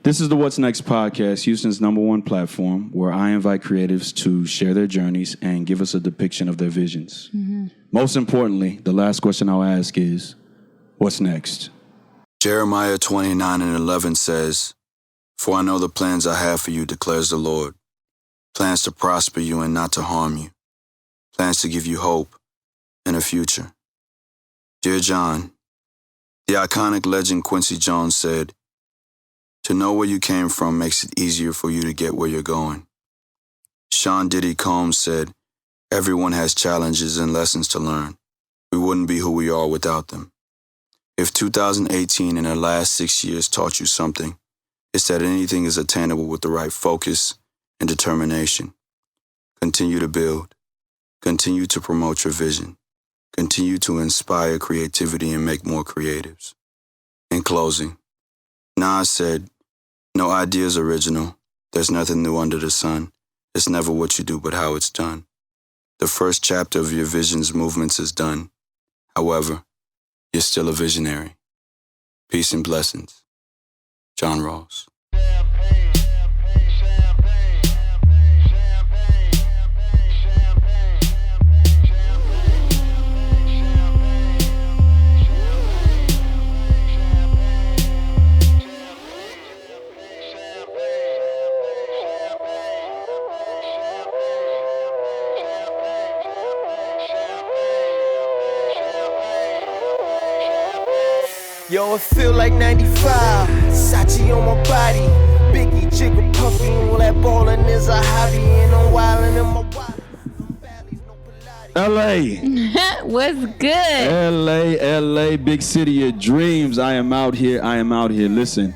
This is the What's Next podcast, Houston's #1 platform, where I invite creatives to share their journeys and give us a depiction of their visions. Mm-hmm. Most importantly, the last question I'll ask is, what's next? Jeremiah 29:11 says, "For I know the plans I have for you, declares the Lord, plans to prosper you and not to harm you, plans to give you hope and a future." Dear John, the iconic legend Quincy Jones said, "To know where you came from makes it easier for you to get where you're going." Sean Diddy Combs said, "Everyone has challenges and lessons to learn. We wouldn't be who we are without them." If 2018 and the last 6 years taught you something, it's that anything is attainable with the right focus and determination. Continue to build. Continue to promote your vision. Continue to inspire creativity and make more creatives. In closing, Nas said, "No idea is original. There's nothing new under the sun. It's never what you do, but how it's done. The first chapter of your vision's movements is done. However, you're still a visionary. Peace and blessings. John Ross." Yo, it feel like 95, Sachi on my body, Biggie, Jigger, Puffy, all that ballin' is a hobby, and I'm wildin' in my LA. What's good? LA, big city of dreams. I am out here. Listen,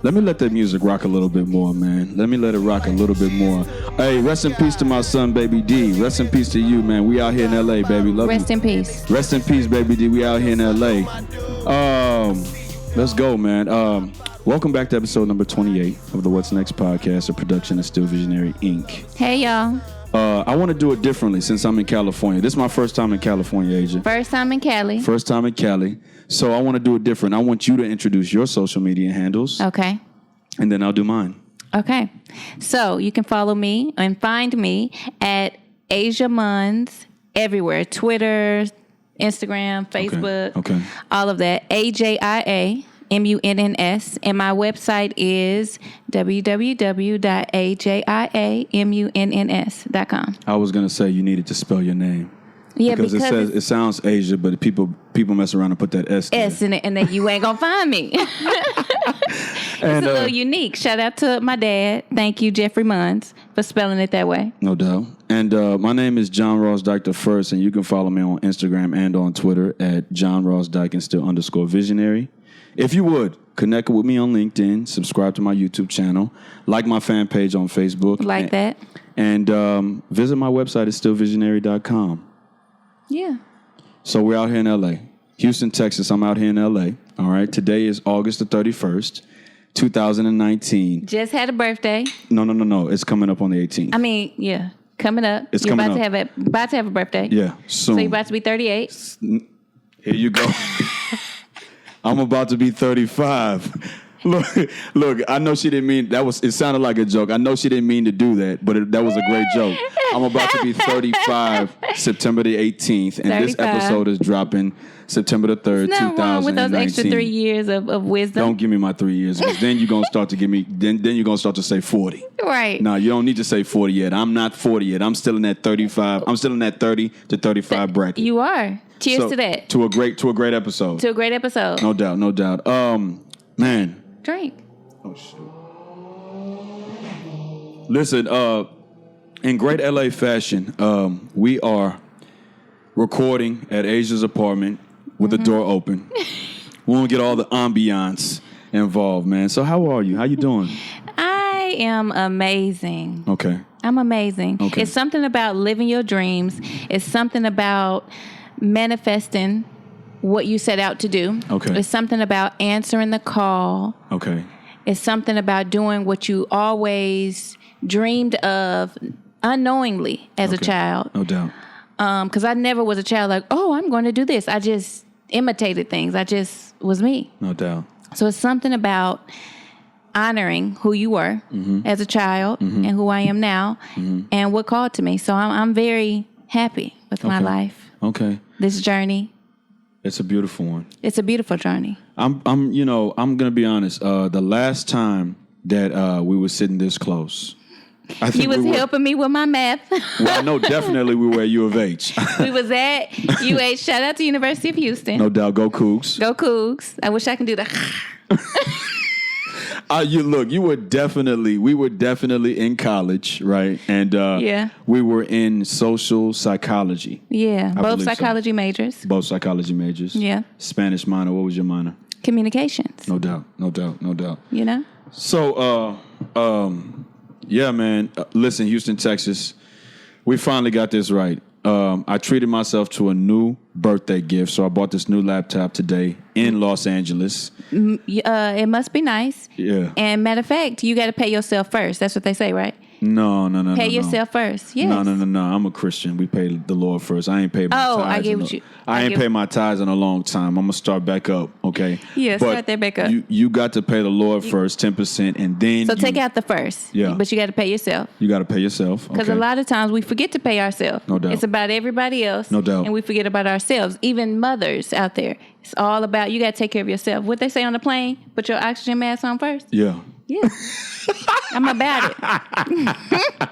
let me let that music rock a little bit more, man. Let me let it rock a little bit more. Hey, rest in peace to my son, Baby D. Rest in peace to you, man. We out here in LA, baby. Love Rest you. in peace. Rest in peace, Baby D. We out here in LA. Let's go, man. Welcome back to episode number 28 of the What's Next podcast, a production of Still Visionary Inc. Hey, y'all. I want to do it differently since I'm in California. This is my first time in California, Ajia. First time in Cali. First time in Cali. So I want to do it different. I want you to introduce your social media handles. Okay. And then I'll do mine. Okay. So you can follow me and find me at Ajia Munns everywhere. Twitter, Instagram, Facebook, Okay. all of that. AJIA MUNNS. And my website is www.ajiamunns.com. I was going to say you needed to spell your name. Yeah, because it sounds Asia, but people mess around and put that S in it, and then you ain't going to find me. It's a little unique. Shout out to my dad. Thank you, Jeffrey Munns, for spelling it that way. No doubt. And my name is John Ross Dike the First, and you can follow me on Instagram and on Twitter at John Ross Dike and still _visionary. If you would, connect with me on LinkedIn, subscribe to my YouTube channel, like my fan page on Facebook. And visit my website at stillvisionary.com. Yeah. So we're out here in L.A. Houston, Texas. I'm out here in L.A. All right. Today is August the 31st, 2019. Just had a birthday. No. It's coming up on the 18th. I mean, yeah. Coming up. It's You're coming about up. to have a birthday. Yeah, soon. So you're about to be 38. Here you go. I'm about to be 35. Look, I know she didn't mean that. It sounded like a joke. I know she didn't mean to do that, but that was a great joke. I'm about to be 35 September the 18th, and 35. This episode is dropping September the 3rd, 2019. Wrong with those extra 3 years of wisdom. Don't give me my 3 years, because then you're gonna start to give me. Then you're gonna start to say 40. Right. No, you don't need to say 40 yet. I'm not 40 yet. I'm still in that 35. I'm still in that 30 to 35 bracket. You are. Cheers to that. To a great episode. To a great episode. No doubt. Man. Drink. Oh shit. Listen, in great LA fashion, we are recording at Asia's apartment with the door open. We want to get all the ambiance involved, man. So how are you? How you doing? I am amazing. Okay. I'm amazing. Okay. It's something about living your dreams. It's something about manifesting what you set out to do. Okay. It's something about answering the call. Okay. It's something about doing what you always dreamed of unknowingly as a child. No doubt. Because I never was a child like, oh, I'm going to do this. I just imitated things. I just was me. No doubt. So it's something about honoring who you were as a child and who I am now and what called to me. So I'm very happy with my life. Okay. This journey. It's a beautiful one. It's a beautiful journey. I'm gonna be honest. The last time that we were sitting this close, I think You was helping me with my math. Well, I know definitely we were at U of H. We was at UH. Shout out to University of Houston. No doubt. Go Cougs. Go Cougs. I wish I can do the. We were definitely in college, right? And we were in social psychology. Yeah, I both believe so. Psychology majors. Both psychology majors. Yeah. Spanish minor. What was your minor? Communications. No doubt. You know? So, yeah, man. Listen, Houston, Texas, we finally got this right. I treated myself to a new birthday gift, so I bought this new laptop today in Los Angeles. It must be nice. Yeah. And matter of fact, you got to pay yourself first. That's what they say, right? No. Pay yourself first. Yes. No. I'm a Christian. We pay the Lord first. I ain't paid my tithes. I get what you. I ain't paid my tithes in a long time. I'm gonna start back up. Okay. Yeah, start that back up. You got to pay the Lord first, 10%, and then. So take out the first. Yeah. But you got to pay yourself. You got to pay yourself. Because a lot of times we forget to pay ourselves. No doubt. It's about everybody else. No doubt. And we forget about ourselves. Even mothers out there. It's all about you got to take care of yourself. What they say on the plane? Put your oxygen mask on first. Yeah. Yeah. I'm about it.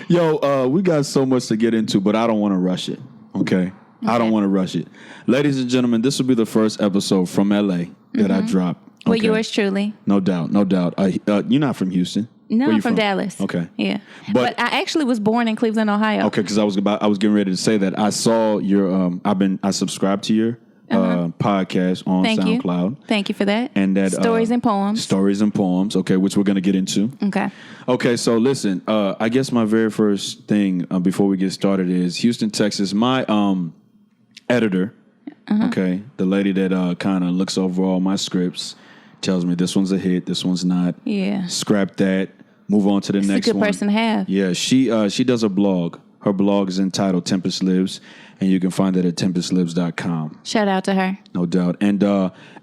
Yo, we got so much to get into, but I don't want to rush it. Okay? I don't want to rush it. Ladies and gentlemen, this will be the first episode from LA that I drop. Well, Okay? yours truly. No doubt. You're not from Houston. No, Where I'm you from Dallas. Okay. Yeah. But- But I actually was born in Cleveland, Ohio. Okay, because I was getting ready to say that I saw your I subscribed to your podcast on Thank you. SoundCloud. Thank you for that. And that Stories and Poems. Stories and Poems, okay, which we're going to get into. Okay. Okay, so listen, I guess my very first thing before we get started is Houston, Texas. My editor, okay, the lady that kind of looks over all my scripts, tells me this one's a hit, this one's not. Yeah. Scrap that. Move on to the It's next a good one. person to have. Yeah, she does a blog. Her blog is entitled Tempest Lives, and you can find it at tempestlives.com. Shout out to her. No doubt. And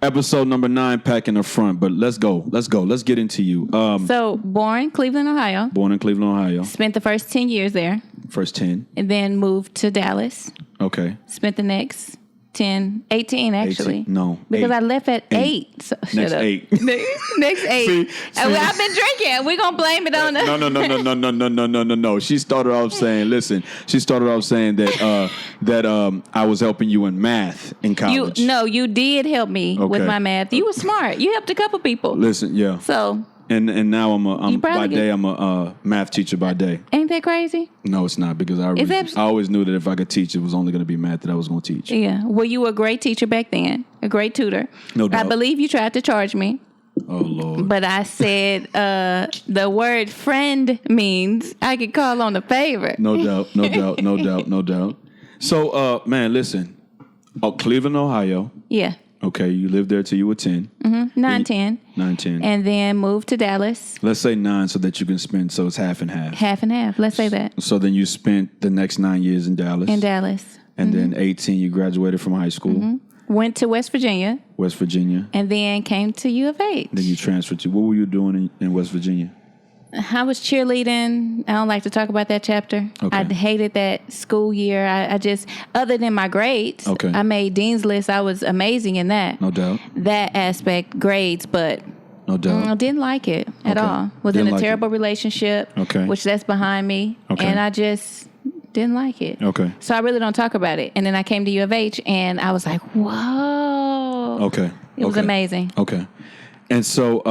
episode number 9, packing the front. But let's go. Let's get into you. So, born Cleveland, Ohio. Born in Cleveland, Ohio. Spent the first 10 years there. First 10. And then moved to Dallas. Okay. Spent the next 18 actually. 18. No. Because 8. I left at 8. So, Next shut up. 8. Next 8. See? Well, I've been drinking. We're going to blame it on the... No. She started off saying, that I was helping you in math in college. You did help me with Okay. my math. You were smart. You helped a couple people. Listen, yeah. So, And now I'm probably by get- day I'm a math teacher by day. ain't that crazy? No, it's not, because I that- always knew that if I could teach, it was only going to be math that I was going to teach. Yeah. Well, you were a great teacher back then, a great tutor. No doubt. I believe you tried to charge me, Oh Lord. but I said the word friend means I could call on a favor. No doubt. So, man, listen. Cleveland, Ohio. Yeah. Okay, you lived there till you were 10. 9, 10. 9, 10. And then moved to Dallas. Let's say 9 so that you can spend, so it's half and half. Half and half. Let's say that. So then you spent the next 9 years in Dallas. In Dallas. And then 18, you graduated from high school, Went to West Virginia. West Virginia. And then came to U of H. Then you transferred to, what were you doing in West Virginia? I was cheerleading. I don't like to talk about that chapter. Okay. I hated that school year. I just, other than my grades, Okay. I made Dean's List. I was amazing in that. No doubt. That aspect, grades, but No doubt. I didn't like it at Okay. all. Was Didn't in a like it. terrible relationship, Okay. which that's behind me. Okay. And I just didn't like it. Okay. So I really don't talk about it. And then I came to U of H and I was like, whoa. Okay. It was amazing. Okay. And so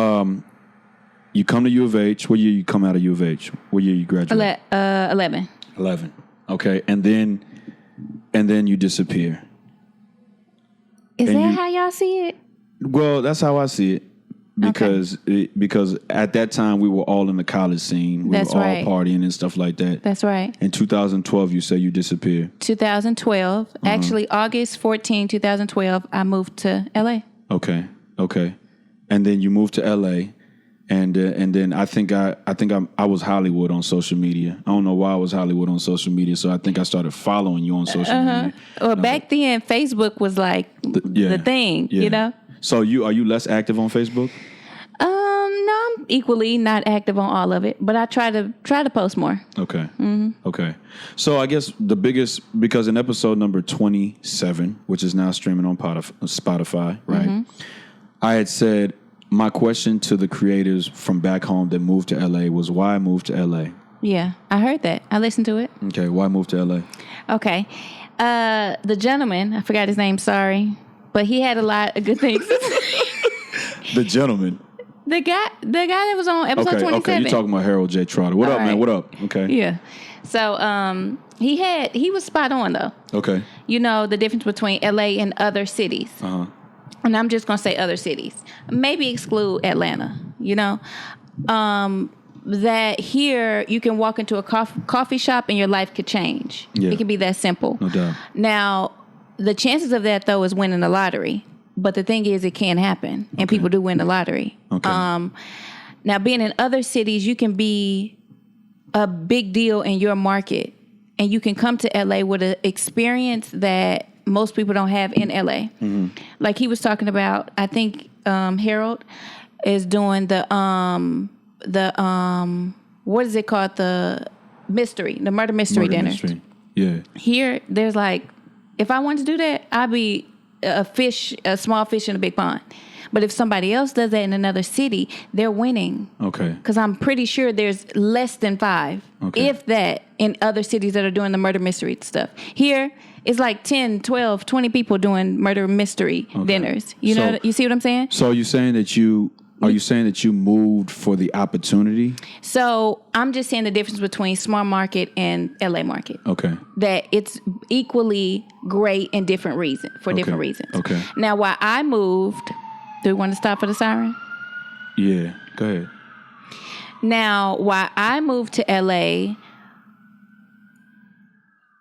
you come to U of H. What year you come out of U of H? What year you graduate? 11. 11. Okay. And then you disappear. Is And that you- how y'all see it? Well, that's how I see it. Because at that time we were all in the college scene. We That's were all right. partying and stuff like that. That's right. In 2012, you say you disappeared. 2012. Actually, August 14, 2012, I moved to LA. Okay. And then you moved to LA, and then I think I was Hollywood on social media. I don't know why I was Hollywood on social media, so I think I started following you on social media. Well, back then, Facebook was like the thing, Yeah. you know? So are you less active on Facebook? No, equally, not active on all of it, but I try to post more. Okay. Okay. So I guess the biggest, because in episode number 27, which is now streaming on Spotify, right? I had said my question to the creators from back home that moved to LA was why I moved to LA. Yeah, I heard that. I listened to it. Okay. Why move to LA? Okay. The gentleman, I forgot his name, sorry, but he had a lot of good things. The gentleman. The guy that was on episode 27. Okay, you're talking about Harold J. Trotter. What All up, right. man? What up? Okay. Yeah. So he was spot on though. Okay. You know the difference between LA and other cities. Uh-huh. And I'm just gonna say other cities. Maybe exclude Atlanta, you know. That here you can walk into a coffee shop and your life could change. Yeah. It can be that simple. No doubt. Now, the chances of that though is winning the lottery. But the thing is, it can happen, and people do win the lottery. Okay. Now, being in other cities, you can be a big deal in your market, and you can come to LA with an experience that most people don't have in LA. Like he was talking about, I think Harold is doing the what is it called? The murder mystery dinner. Mystery. Yeah. Here, there's like, if I wanted to do that, I'd be a small fish in a big pond. But if somebody else does that in another city, they're winning. Okay. Because I'm pretty sure there's less than 5, if that, in other cities that are doing the murder mystery stuff. Here, it's like 10, 12, 20 people doing murder mystery dinners. You know, you see what I'm saying? So are you saying that you moved for the opportunity? So I'm just saying the difference between small market and LA market. Okay. That it's equally great in different reasons. Okay. Now, why I moved, do we want to stop for the siren? Yeah, go ahead. Now, why I moved to LA,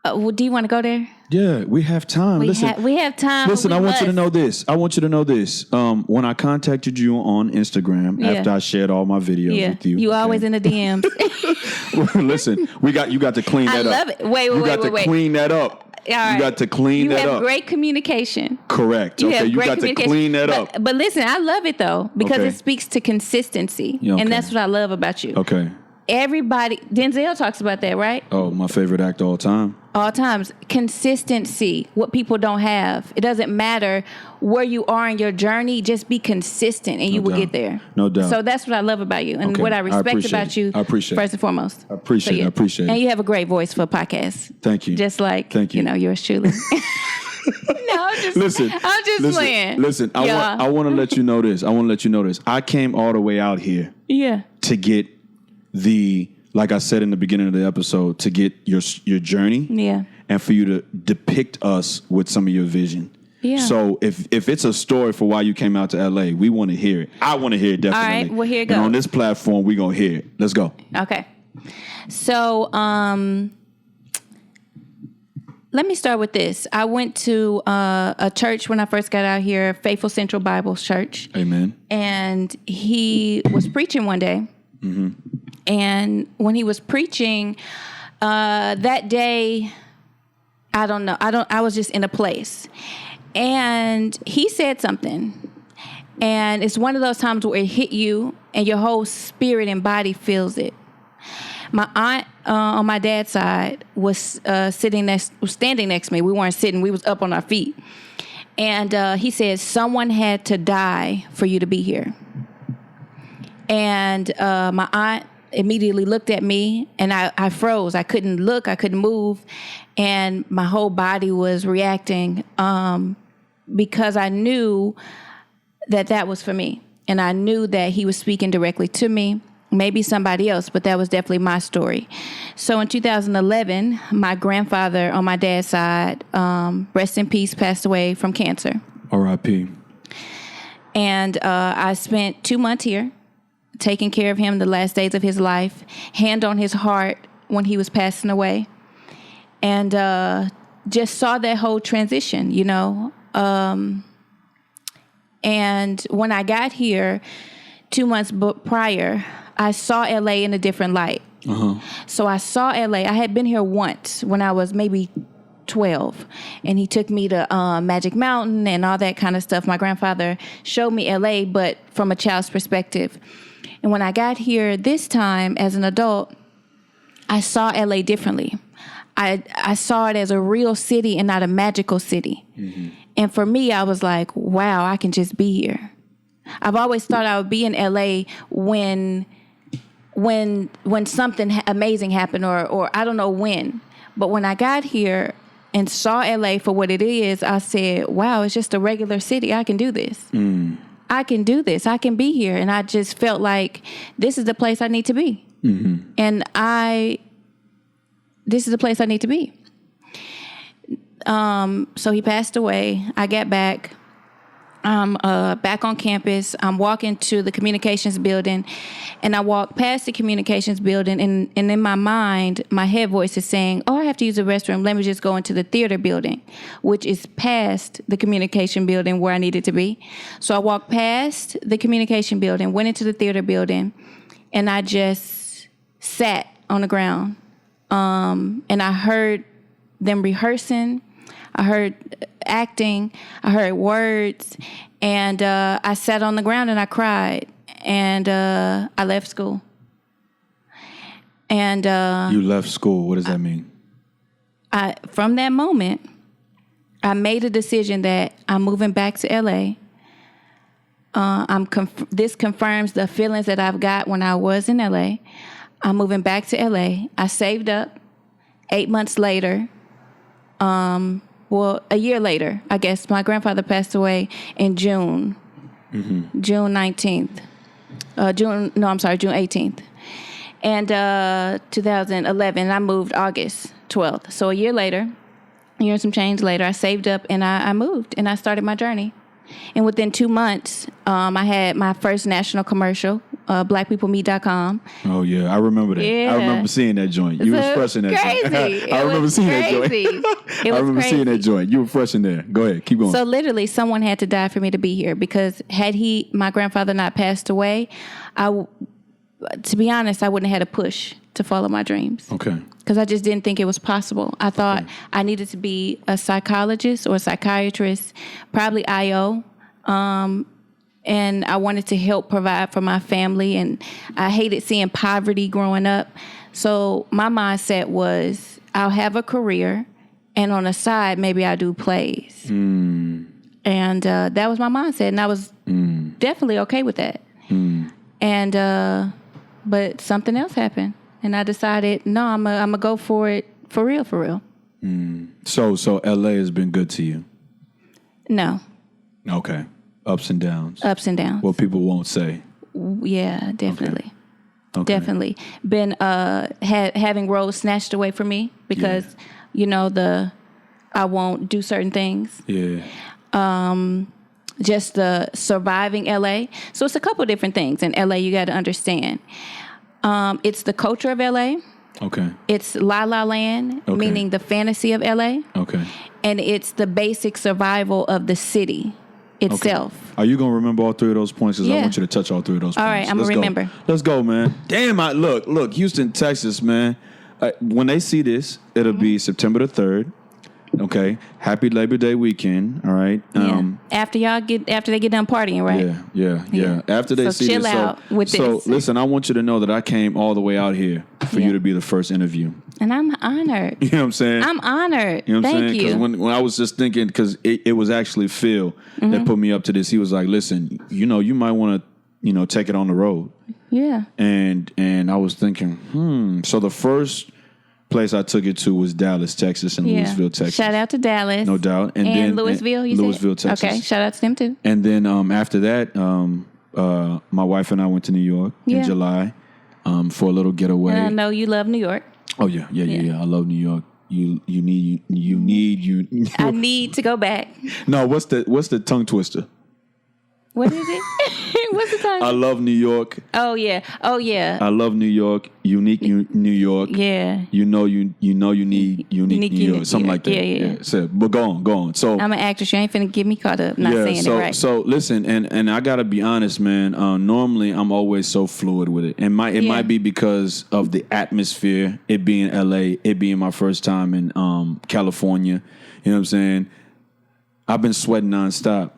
do you want to go there? Yeah, we have time. We have time. Listen, I want you to know this. When I contacted you on Instagram after I shared all my videos with you. You always in the DMs. Listen, you got to clean that up. I love it. Wait. You got to clean that up. All right. You got to clean that up. You have great communication. Correct. Okay, you got to clean that up. But listen, I love it though because it speaks to consistency. Yeah, okay. And that's what I love about you. Okay. Everybody, Denzel talks about that, right? Oh, my favorite actor all time. All times. Consistency, what people don't have. It doesn't matter where you are in your journey, just be consistent and you will get there. No doubt. So that's what I love about you and what I respect about you. I appreciate it. First and foremost. I appreciate it. And you have a great voice for a podcast. Thank you. Just like, Thank you. Yours truly. No, I'm just playing. Listen, I want to let you know this. I came all the way out here to get like I said in the beginning of the episode, to get your journey, and for you to depict us with some of your vision. Yeah. So if it's a story for why you came out to LA, we want to hear it. I want to hear it definitely. All right, well here it goes. And on this platform, we gonna hear it. Let's go. Okay. So let me start with this. I went to a church when I first got out here, Faithful Central Bible Church. Amen. And he was preaching one day. Mm-hmm. And when he was preaching, that day, I was just in a place. And he said something. And it's one of those times where it hit you and your whole spirit and body feels it. My aunt on my dad's side was standing next to me. We weren't sitting. We was up on our feet. And he said, someone had to die for you to be here. And my aunt immediately looked at me, and I froze. I couldn't look. I couldn't move. And my whole body was reacting because I knew that was for me. And I knew that he was speaking directly to me. Maybe somebody else, but that was definitely my story. So in 2011, my grandfather on my dad's side, rest in peace, passed away from cancer. R.I.P. And I spent 2 months here taking care of him the last days of his life, hand on his heart when he was passing away, and just saw that whole transition, you know. And when I got here 2 months prior, I saw LA in a different light. Uh-huh. So I saw LA. I had been here once when I was maybe 12. And he took me to Magic Mountain and all that kind of stuff. My grandfather showed me LA, but from a child's perspective. And when I got here this time as an adult, I saw LA differently. I saw it as a real city and not a magical city. Mm-hmm. And for me, I was like, wow, I can just be here. I've always thought I would be in LA when something amazing happened or I don't know when. But when I got here and saw LA for what it is, I said, wow, it's just a regular city. I can do this. I can do this. I can be here. And I just felt like this is the place I need to be. Mm-hmm. And this is the place I need to be. So he passed away. I got back. I'm back on campus. I'm walking to the communications building, and I walk past the communications building, and in my mind, my head voice is saying, oh, I have to use the restroom. Let me just go into the theater building, which is past the communication building where I needed to be. So I walked past the communication building, went into the theater building, and I just sat on the ground. And I heard them rehearsing. I heard acting. I heard words. And I sat on the ground and I cried. And I left school. And you left school. What does that mean? From that moment, I made a decision that I'm moving back to LA. This confirms the feelings that I've got when I was in LA. I'm moving back to LA. I saved up. 8 months later, a year later, I guess, my grandfather passed away in June. Mm-hmm. June 19th. June 18th. And 2011, I moved August 12th. So a year later, a year and some change later, I saved up and I moved and I started my journey. And within 2 months, I had my first national commercial, blackpeoplemeet.com. Oh, yeah. I remember that. Yeah. I remember seeing that joint. You was fresh in that joint. I remember seeing that joint. I remember seeing that joint. You were fresh in there. Go ahead. Keep going. So literally, someone had to die for me to be here because had my grandfather not passed away, to be honest, I wouldn't have had a push to follow my dreams. Okay. Because I just didn't think it was possible. I thought I needed to be a psychologist or a psychiatrist, probably IO. And I wanted to help provide for my family. And I hated seeing poverty growing up. So my mindset was I'll have a career. And on the side, maybe I'll do plays. And that was my mindset. And I was definitely okay with that. And but something else happened. And I decided, no, I'm going to go for it for real, for real. So LA has been good to you? No. Okay. Ups and downs. Ups and downs. What people won't say. Yeah, definitely. Okay. Definitely. Been having roles snatched away from me because, I won't do certain things. Yeah. Just the surviving LA. So it's a couple different things in LA you got to understand. It's the culture of LA. Okay. It's La La Land, meaning the fantasy of LA. Okay. And it's the basic survival of the city itself. Okay. Are you going to remember all three of those points? Because I want you to touch all three of those points. All right, I'm going to remember. Let's go, man. Damn, look, Houston, Texas, man. When they see this, it'll be September the 3rd. Okay. Happy Labor Day weekend. All right. After they get done partying, right? Yeah. After they see chill this. out with this. So listen, I want you to know that I came all the way out here for you to be the first interview. And I'm honored. You know what I'm saying? I'm honored. You know what I'm Thank saying? you. Because when I was just thinking, because it was actually Phil that put me up to this. He was like, listen, you might want to, take it on the road. Yeah. And I was thinking, So the first place I took it to was Dallas, Texas, and Louisville, Texas. Shout out to Dallas. No doubt. And then Louisville, Louisville, Texas. Okay, shout out to them too. And then after that, my wife and I went to New York in July for a little getaway. And I know you love New York. Oh yeah. I love New York. You need. I need to go back. No, what's the tongue twister? What is it? What's the time? I love New York. Oh yeah. I love New York. Unique New York. Yeah. You know you need unique New York. Something like that. Yeah. So, but go on. So I'm an actress. You ain't finna get me caught up not saying it right. So listen, and I gotta be honest, man. Normally I'm always so fluid with it. It might be because of the atmosphere, it being LA, it being my first time in California. You know what I'm saying? I've been sweating nonstop.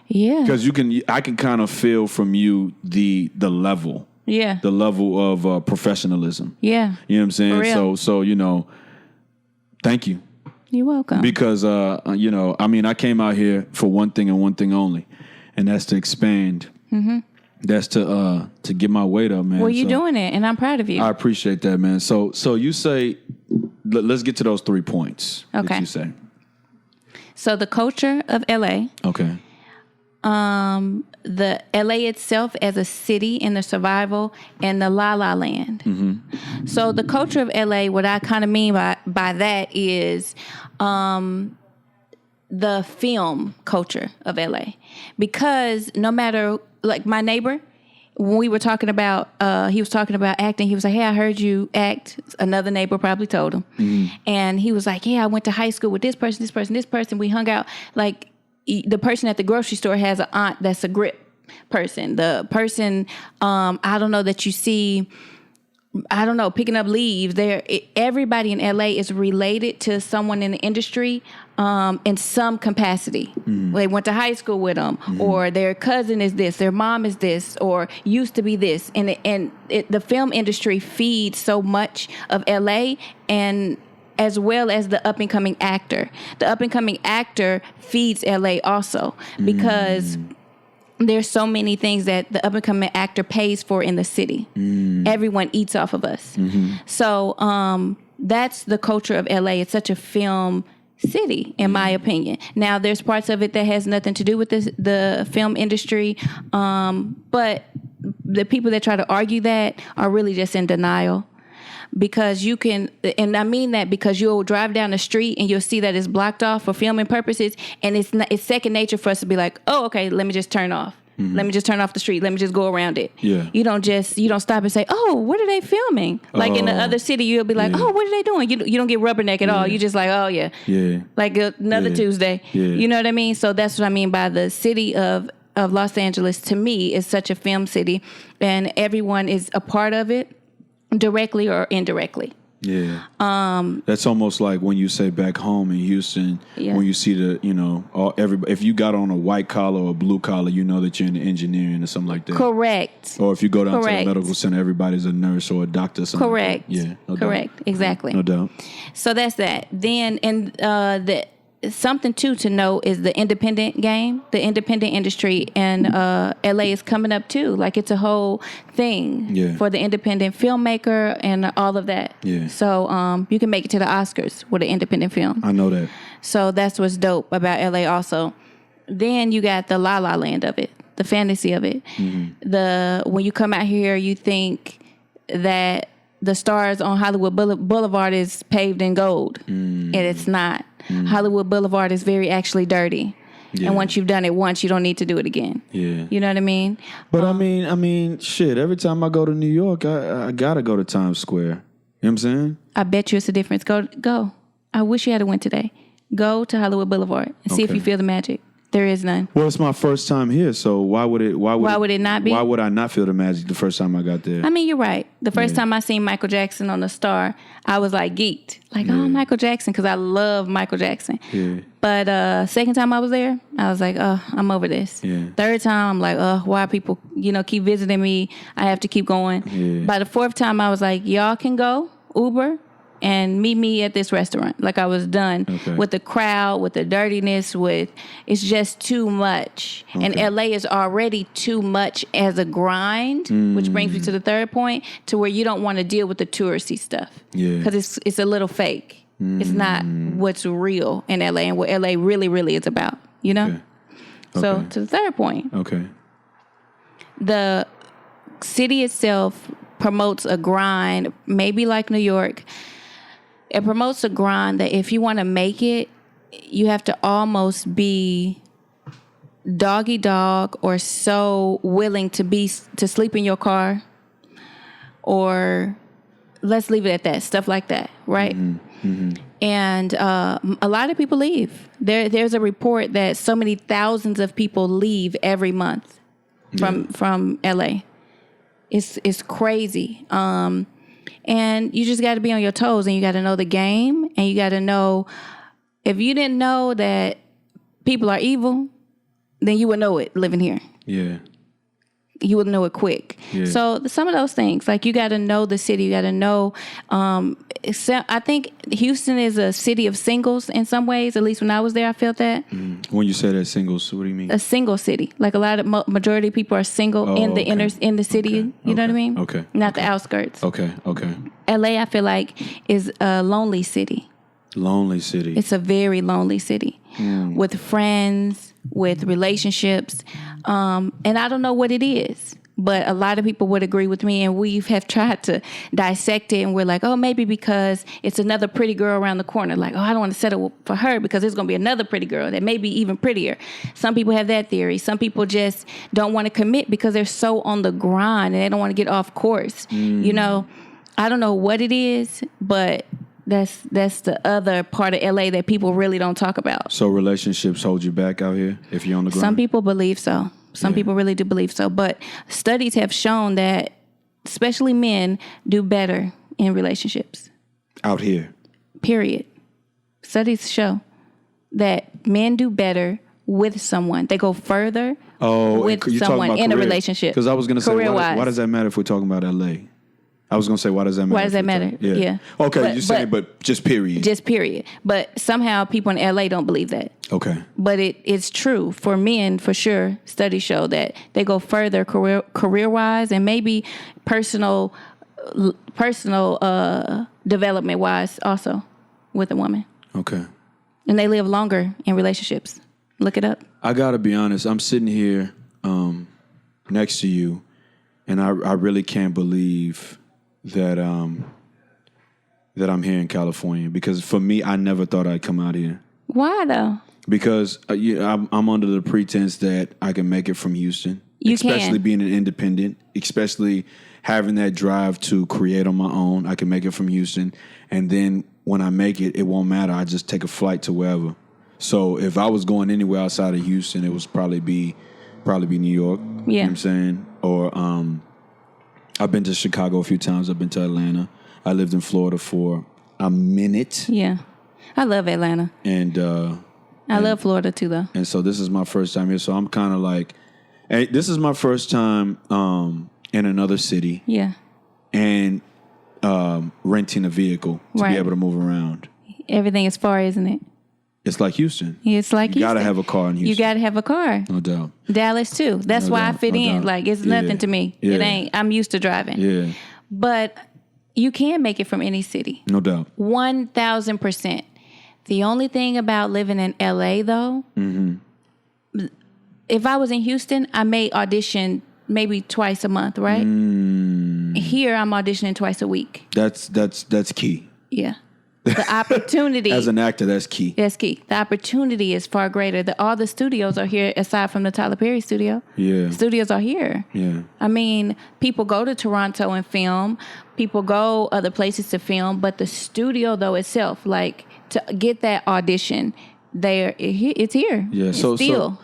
Yeah. Because I can kind of feel from you the level. Yeah. The level of professionalism. Yeah. You know what I'm saying? For real. So thank you. You're welcome. Because I came out here for one thing and one thing only, and that's to expand. Mm-hmm. That's to get my weight up, man. Well, you're doing it, and I'm proud of you. I appreciate that, man. So you say, let's get to those 3 points. Okay. That you say. So the culture of LA. Okay. The LA itself as a city in the survival, and the La La Land. Mm-hmm. So the culture of LA, what I kind of mean by that is the film culture of LA. Because no matter, like my neighbor, when we were talking about, he was talking about acting. He was like, hey, I heard you act. Another neighbor probably told him. Mm-hmm. And he was like, yeah, I went to high school with this person, this person, this person. We hung out. Like the person at the grocery store has an aunt that's a grip person. The person, I don't know, that you see, I don't know, picking up leaves. Everybody in LA is related to someone in the industry in some capacity. Mm. They went to high school with them, or their cousin is this, their mom is this, or used to be this. And the film industry feeds so much of LA, and as well as the up-and-coming actor. The up-and-coming actor feeds LA also, because there's so many things that the up-and-coming actor pays for in the city. Everyone eats off of us. Mm-hmm. So that's the culture of LA. It's such a film city, in my opinion. Now, there's parts of it that has nothing to do with the film industry, but the people that try to argue that are really just in denial. Because you can, and I mean that because you'll drive down the street and you'll see that it's blocked off for filming purposes, and it's second nature for us to be like, oh, okay, let me just turn off. Mm-hmm. Let me just turn off the street. Let me just go around it. Yeah. You don't stop and say, oh, what are they filming? Like in the other city, you'll be like, oh, what are they doing? You don't get rubberneck at all. You just like, oh yeah. Yeah. Like another Tuesday. Yeah. You know what I mean? So that's what I mean by the city of Los Angeles. To me, is such a film city, and everyone is a part of it, directly or indirectly. Yeah. That's almost like when you say back home in Houston, when you see if you got on a white collar or a blue collar, you know that you're in engineering or something like that. Correct. Or if you go down to the medical center, everybody's a nurse or a doctor or something. Correct. Like that. Yeah. No correct. Doubt. Exactly. No doubt. So that's that. Then, something too to know is the independent game, the independent industry, and LA is coming up too. Like it's a whole thing for the independent filmmaker and all of that. Yeah. So you can make it to the Oscars with an independent film. I know that. So that's what's dope about LA also. Then you got the La La Land of it, the fantasy of it. Mm-hmm. When you come out here, you think that the stars on Hollywood Boulevard is paved in gold, and it's not. Hollywood Boulevard is very actually dirty. Yeah. And once you've done it once, you don't need to do it again. Yeah. You know what I mean? But I mean, shit, every time I go to New York, I gotta go to Times Square. You know what I'm saying? I bet you it's a difference. Go. I wish you had went today. Go to Hollywood Boulevard and see if you feel the magic. There is none. Well, it's my first time here, so why would it not be? Why would I not feel the magic the first time I got there? I mean, you're right. The first time I seen Michael Jackson on The Star, I was like geeked. Like, oh, Michael Jackson, because I love Michael Jackson. Yeah. But second time I was there, I was like, oh, I'm over this. Yeah. Third time, I'm like, oh, why people, keep visiting me? I have to keep going. Yeah. By the fourth time, I was like, y'all can go, Uber, and meet me at this restaurant. Like I was done with the crowd, with the dirtiness, it's just too much. Okay. And LA is already too much as a grind, which brings me to the third point, to where you don't want to deal with the touristy stuff. Yeah. Because it's a little fake. It's not what's real in LA and what LA really, really is about, Okay. So to the third point. Okay. The city itself promotes a grind, maybe like New York. It promotes a grind that if you want to make it, you have to almost be doggy dog or so willing to sleep in your car, or let's leave it at that, stuff like that, right? And a lot of people leave. There's a report that so many thousands of people leave every month from LA. It's crazy. And you just got to be on your toes, and you got to know the game, and you got to know, if you didn't know that people are evil, then you would know it living here. Yeah. You would know it quick. Yeah. So some of those things, like you got to know the city. You got to know. I think Houston is a city of singles in some ways. At least when I was there, I felt that. When you say that singles, what do you mean? A single city. Like a lot of majority of people are single in the in the city. Okay. You know what I mean? Okay. Not the outskirts. Okay. LA, I feel like, is a lonely city. Lonely city. It's a very lonely city with friends, with relationships. And I don't know what it is, but a lot of people would agree with me, and we have tried to dissect it, and we're like, oh, maybe because it's another pretty girl around the corner. Like, oh, I don't want to settle for her because there's going to be another pretty girl that may be even prettier. Some people have that theory. Some people just don't want to commit because they're so on the grind and they don't want to get off course. You know, I don't know what it is, but that's the other part of LA that people really don't talk about. So relationships hold you back out here if you're on the ground? Some people believe so. Some people really do believe so. But studies have shown that especially men do better in relationships. Out here? Period. Studies show that men do better with someone. They go further with someone in a relationship. Because I was going to say, career-wise. why does that matter if we're talking about LA? I was going to say, why does that matter? Why does that matter? Yeah. Okay, you're saying, but just period. Just period. But somehow people in LA don't believe that. Okay. But it's true. For men, for sure, studies show that they go further career-wise and maybe personal development-wise also with a woman. Okay. And they live longer in relationships. Look it up. I got to be honest. I'm sitting here next to you, and I really can't believe that that I'm here in California, because for me, I never thought I'd come out here. Why though? Because I'm under the pretense that I can make it from Houston. Especially being an independent, especially having that drive to create on my own. I can make it from Houston, and then when I make it, it won't matter. I just take a flight to wherever. So if I was going anywhere outside of Houston, it would probably be New York. Yeah. You know what I'm saying? Or I've been to Chicago a few times. I've been to Atlanta. I lived in Florida for a minute. Yeah. I love Atlanta. And I love Florida too, though. And so this is my first time here. So I'm kind of like, hey, this is my first time in another city. Yeah. And renting a vehicle to be able to move around. Everything is far, isn't it? It's like Houston. It's like you Houston. got to have a car in Houston. You got to have a car. No doubt. Dallas too. That's No why doubt. I fit No in. doubt. Like it's nothing to me. Yeah. It ain't. I'm used to driving. Yeah. But you can make it from any city. No doubt. 1,000%. The only thing about living in LA though, if I was in Houston, I may audition maybe twice a month, right? Here I'm auditioning twice a week. That's key. Yeah. The opportunity. As an actor, that's key. That's key. The opportunity is far greater. All the studios are here, aside from the Tyler Perry studio. Yeah. Studios are here. Yeah. I mean, people go to Toronto and film. People go other places to film. But the studio, though, itself, like, to get that audition, it's here. Yeah. It's still.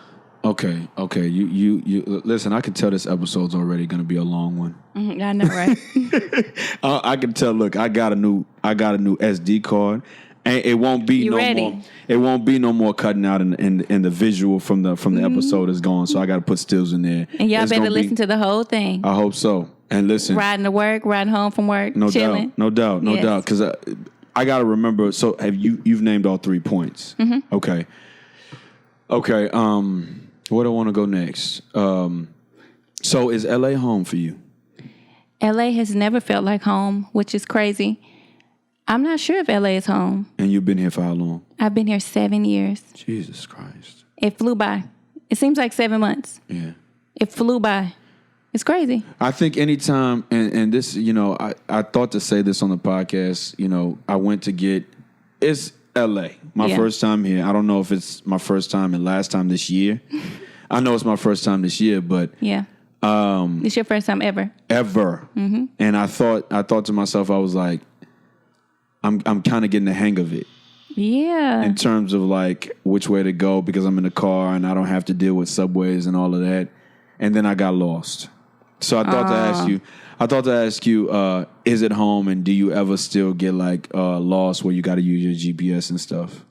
Okay. You listen. I can tell this episode's already going to be a long one. I know, right? I can tell. Look, I got a new SD card, and it won't be more. It won't be no more cutting out, and the visual from the episode is gone. So I got to put stills in there. And y'all better listen to the whole thing. I hope so. And listen, riding to work, riding home from work, chilling. No doubt. Because I got to remember. So you've named all 3 points? Mm-hmm. Okay. Where do I want to go next? So is LA home for you? LA has never felt like home, which is crazy. I'm not sure if LA is home. And you've been here for how long? I've been here 7 years. Jesus Christ. It flew by. It seems like 7 months. Yeah. It flew by. It's crazy. I think anytime, and this, I thought to say this on the podcast, I went to it's LA. My first time here. I don't know if it's my first time and last time this year. I know it's my first time this year, but Yeah. It's your first time ever. Ever. Mm-hmm. And I thought to myself, I was like, I'm kind of getting the hang of it. Yeah. In terms of like which way to go, because I'm in the car and I don't have to deal with subways and all of that. And then I got lost. So I thought to ask you, is it home, and do you ever still get like lost where you got to use your GPS and stuff?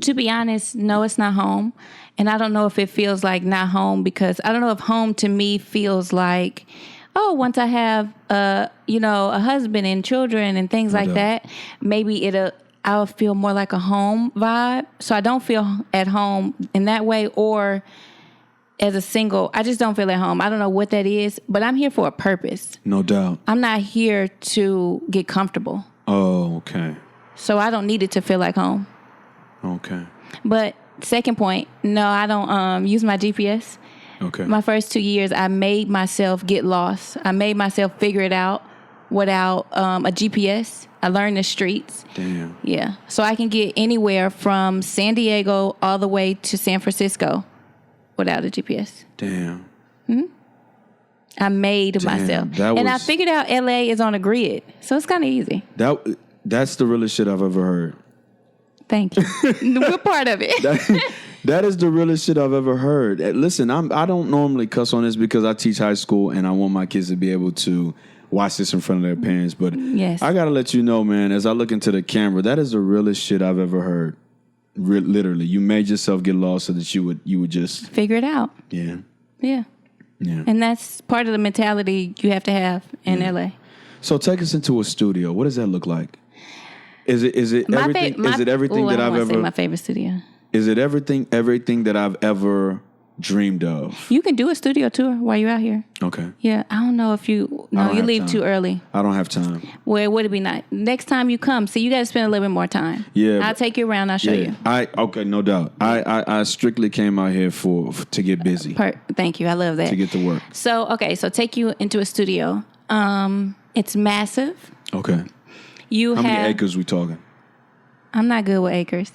To be honest, no, it's not home. And I don't know if it feels like not home, because I don't know if home to me feels like, oh, once I have, a husband and children and things like that, maybe I'll feel more like a home vibe. So I don't feel at home in that way, or as a single, I just don't feel at home. I don't know what that is, but I'm here for a purpose. No doubt. I'm not here to get comfortable. Oh, okay. So I don't need it to feel like home. Okay. But second point, no, I don't use my GPS. Okay. My first 2 years, I made myself get lost. I made myself figure it out without a GPS. I learned the streets. Damn. Yeah. So I can get anywhere from San Diego all the way to San Francisco without a GPS. Damn. I made myself. I figured out LA is on a grid. So it's kind of easy. That's the realest shit I've ever heard. Thank you. We're part of it. That is the realest shit I've ever heard. Listen, I don't normally cuss on this because I teach high school and I want my kids to be able to watch this in front of their parents. But yes. I got to let you know, man, as I look into the camera, that is the realest shit I've ever heard. Literally. You made yourself get lost so that you would just figure it out. Yeah. Yeah. Yeah. And that's part of the mentality you have to have in LA. So take us into a studio. What does that look like? Is it everything? Is it everything that I've ever? Say my favorite studio. Is it everything that I've ever dreamed of? You can do a studio tour while you're out here. Okay. Yeah, I don't know if you. No, you leave too early. I don't have time. Well, would it be nice next time you come? See, you got to spend a little bit more time. Yeah, I'll take you around. I'll show you. Okay, no doubt. I strictly came out here to get busy. Thank you. I love that. To get to work. So take you into a studio. It's massive. Okay. How many acres we talking? I'm not good with acres.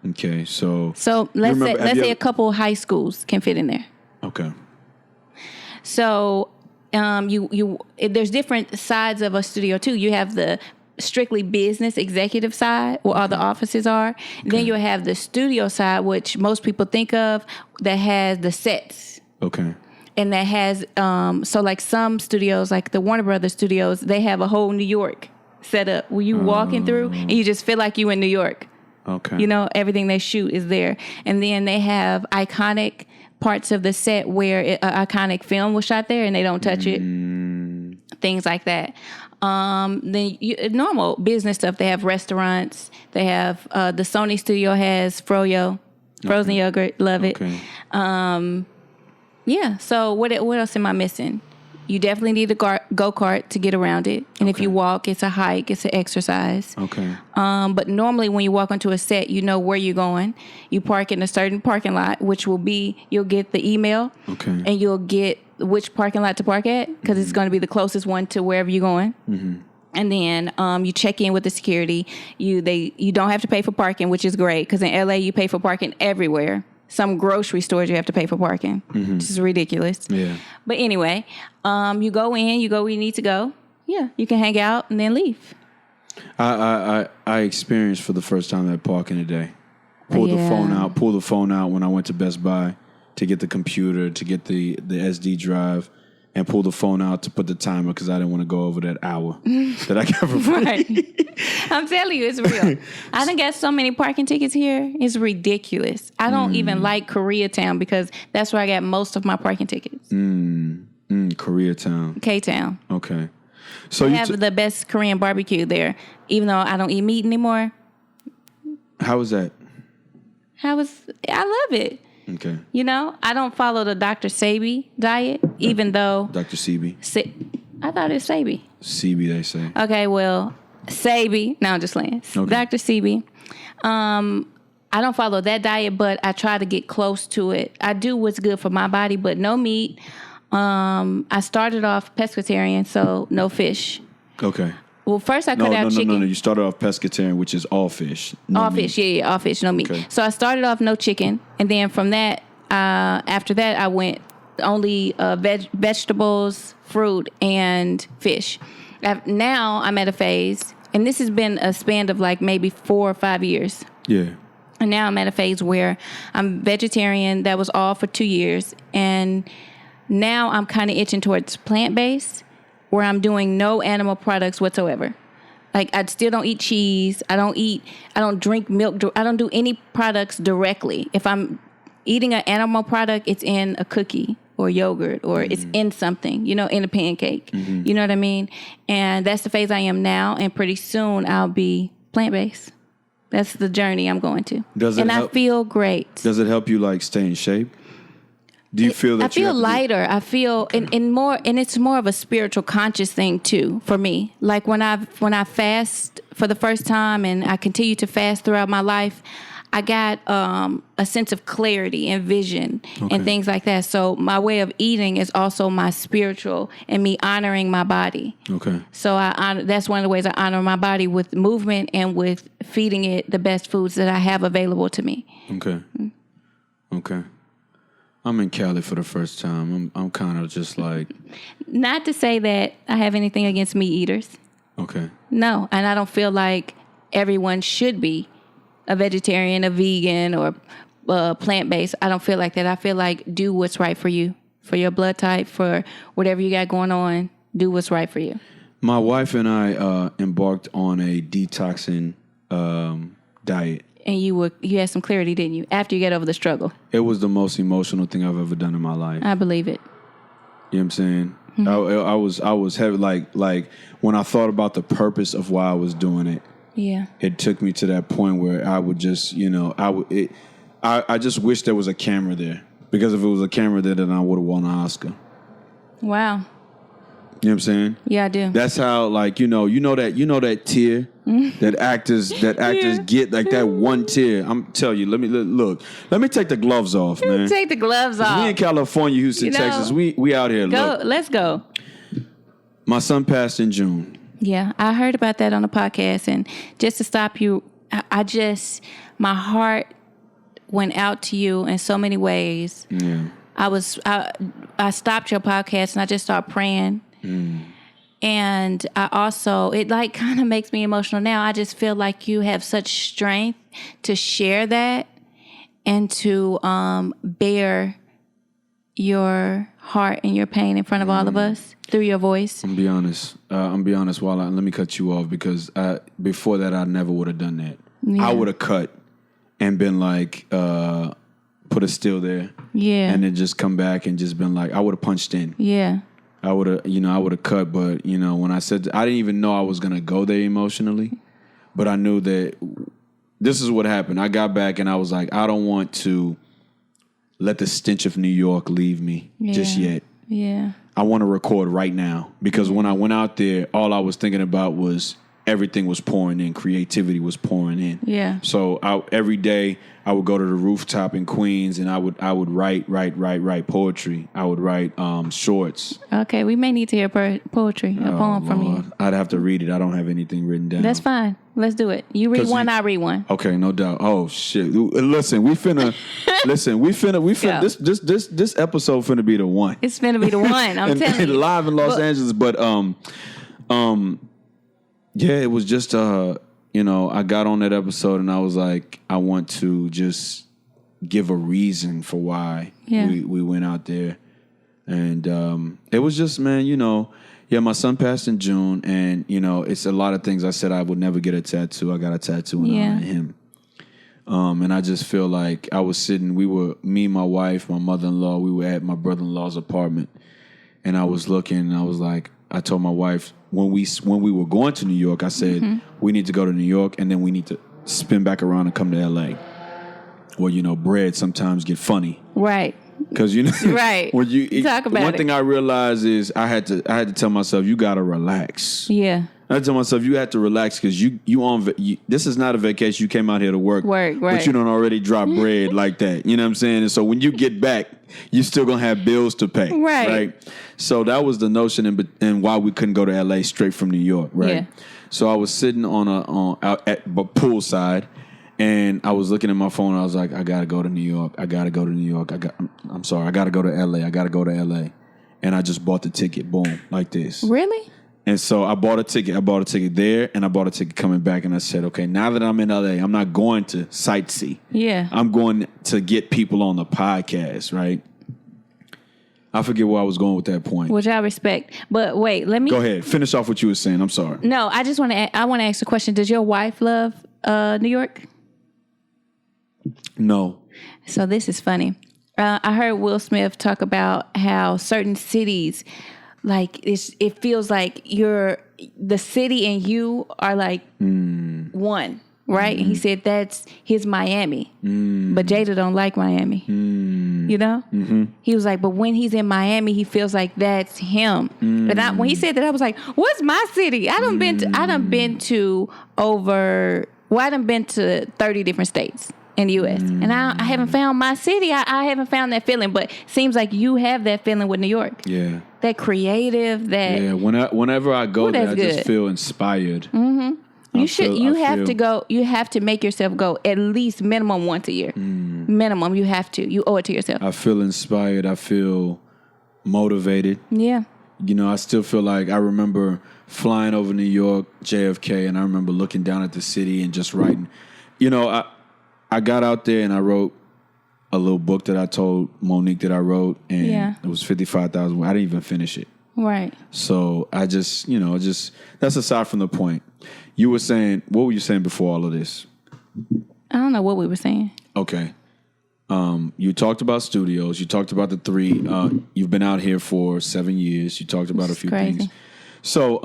Okay, so let's say a couple high schools can fit in there. Okay. So there's different sides of a studio too. You have the strictly business executive side where all the offices are. Okay. Then you have the studio side, which most people think of, that has the sets. Okay. And that has so like some studios, like the Warner Brothers studios, they have a whole New York set up where you walking through and you just feel like you in New York. Okay. You know, everything they shoot is there. And then they have iconic parts of the set where an iconic film was shot there and they don't touch it. Things like that. Then normal business stuff. They have restaurants. They have the Sony studio has Froyo, frozen yogurt. Love it. Okay. Yeah. So what else am I missing? You definitely need a go-kart to get around it. And if you walk, it's a hike, it's an exercise. Okay. But normally when you walk onto a set, you know where you're going. You park in a certain parking lot, which will be, you'll get the email. Okay. And you'll get which parking lot to park at, because it's going to be the closest one to wherever you're going. Mm-hmm. And then you check in with the security. You don't have to pay for parking, which is great, because in LA you pay for parking everywhere. Some grocery stores you have to pay for parking, which is ridiculous. Yeah. But anyway, you go in, you go where you need to go. Yeah, you can hang out and then leave. I experienced for the first time that parking today. Pull the phone out when I went to Best Buy to get the computer, to get the SD drive, and pull the phone out to put the timer because I didn't want to go over that hour that I got for free. Right. I'm telling you, it's real. I done got so many parking tickets here. It's ridiculous. I don't even like Koreatown because that's where I got most of my parking tickets. Koreatown. K-Town. Okay. So they have the best Korean barbecue there, even though I don't eat meat anymore. How is that? I love it. Okay. You know, I don't follow the Dr. Sebi diet, even though... Dr. Sebi? I thought it was Sebi. Sebi, they say. Okay, well, Sebi. No, I'm just playing. Okay. Dr. Sebi. I don't follow that diet, but I try to get close to it. I do what's good for my body, but no meat. I started off pescatarian, so no fish. Okay. Well, first I cut out chicken. No. You started off pescatarian, which is all fish. All fish, yeah, all fish, no meat. Okay. So I started off no chicken, and then from that, After that, I went only vegetables, fruit, and fish. Now I'm at a phase, and this has been a span of like maybe 4 or 5 years. Yeah. And now I'm at a phase where I'm vegetarian. That was all for 2 years. And now I'm kind of itching towards plant-based, where I'm doing no animal products whatsoever. Like, I still don't eat cheese. I don't drink milk. I don't do any products directly. If I'm eating an animal product, it's in a cookie or yogurt, or it's in something, in a pancake. You know what I mean? And that's the phase I am now. And pretty soon I'll be plant-based. That's the journey I'm going to. I feel great. Does it help you like stay in shape? Do you feel that I feel lighter? I feel and more, and it's more of a spiritual conscious thing too for me. Like when I fast for the first time, and I continue to fast throughout my life, I got a sense of clarity and vision and things like that. So my way of eating is also my spiritual and me honoring my body. Okay. So that's one of the ways I honor my body, with movement and with feeding it the best foods that I have available to me. Okay. Okay. I'm in Cali for the first time. I'm kind of just like... Not to say that I have anything against meat eaters. Okay. No, and I don't feel like everyone should be a vegetarian, a vegan, or plant-based. I don't feel like that. I feel like do what's right for you, for your blood type, for whatever you got going on. Do what's right for you. My wife and I embarked on a detoxing diet. And you had some clarity, didn't you? After you get over the struggle. It was the most emotional thing I've ever done in my life. I believe it. You know what I'm saying? Mm-hmm. I was heavy. Like when I thought about the purpose of why I was doing it. Yeah. It took me to that point where I would just, I just wish there was a camera there, because if it was a camera there, then I would have won an Oscar. Wow. You know what I'm saying? Yeah, I do. That's how, like, that tear that actors get, like that one tear. I'm telling you, let me take the gloves off, man. Take the gloves off. We in California, Houston, Texas. We out here. Let's go. My son passed in June. Yeah, I heard about that on the podcast, and just to stop you, my heart went out to you in so many ways. Yeah. I stopped your podcast and I just started praying. And I also, it like kind of makes me emotional now. I just feel like you have such strength to share that and to bear your heart and your pain in front of all of us through your voice. I'm be honest. Let me cut you off, because before that, I never would have done that. Yeah. I would have cut and been like, put a still there. Yeah. And then just come back and just been like, I would have punched in. Yeah. I would have cut, but when I said, I didn't even know I was going to go there emotionally, but I knew that this is what happened. I got back and I was like, I don't want to let the stench of New York leave me just yet. Yeah. I want to record right now, because when I went out there, all I was thinking about was everything was pouring in. Creativity was pouring in. Yeah. So every day I would go to the rooftop in Queens, and I would write poetry. I would write shorts. Okay, we may need to hear poetry, a poem from you. I'd have to read it. I don't have anything written down. That's fine. Let's do it. You read one, I read one. Okay, no doubt. Oh shit! Listen, we finna. This episode finna be the one. It's finna be the one. I'm telling you. Live in Los Angeles, but yeah, it was just I got on that episode and I was like, I want to just give a reason for why we went out there. And it was just, man, my son passed in June, and, it's a lot of things. I said I would never get a tattoo. I got a tattoo in honor of him. And I just feel like I was sitting, me, my wife, my mother-in-law, we were at my brother-in-law's apartment, and I was looking, and I was like, I told my wife, when we were going to New York, I said, we need to go to New York, and then we need to spin back around and come to L.A. Well, bread sometimes get funny. Right. Because, right. When talk about one thing I realized is I had to tell myself, you got to relax. Yeah. I tell myself, you have to relax, because this is not a vacation. You came out here to work. Right. But you don't already drop bread like that. You know what I'm saying? And so when you get back, you're still going to have bills to pay. Right. So that was the notion, and why we couldn't go to L.A. straight from New York. Right. Yeah. So I was sitting out at poolside, And I was looking at my phone. And I was like, I gotta go to New York. I gotta go to New York. I gotta go to LA. I gotta go to LA. And I just bought the ticket. Boom, like this. Really? And so I bought a ticket. I bought a ticket there, and I bought a ticket coming back. And I said, okay, now that I'm in LA, I'm not going to sightsee. Yeah. I'm going to get people on the podcast, right? I forget where I was going with that point. Which I respect. But wait, let me... Go ahead. Finish off what you were saying. I'm sorry. No, I just want to ask a question. Does your wife love New York? No. So this is funny. I heard Will Smith talk about how certain cities, like it feels like the city and you are like one, right? And he said that's his Miami, but Jada don't like Miami. You know, he was like, but when he's in Miami, he feels like that's him. And when he said that, I was like, what's my city? I done been to 30 different states in the U.S. And I haven't found my city. I haven't found that feeling, but seems like you have that feeling with New York. Yeah. That creative, that... Yeah, whenever I go there, I just feel inspired. You have to make yourself go at least minimum once a year. Minimum, you have to. You owe it to yourself. I feel inspired. I feel motivated. Yeah. You know, I still feel like I remember flying over New York, JFK, and I remember looking down at the city and just writing. You know, I got out there and I wrote a little book that I told Monique that I wrote, and it was 55,000. I didn't even finish it. Right. So I just that's aside from the point. You were saying, what were you saying before all of this? I don't know what we were saying. Okay. You talked about studios. You talked about the 3. You've been out here for 7 years. You talked about a few things. So,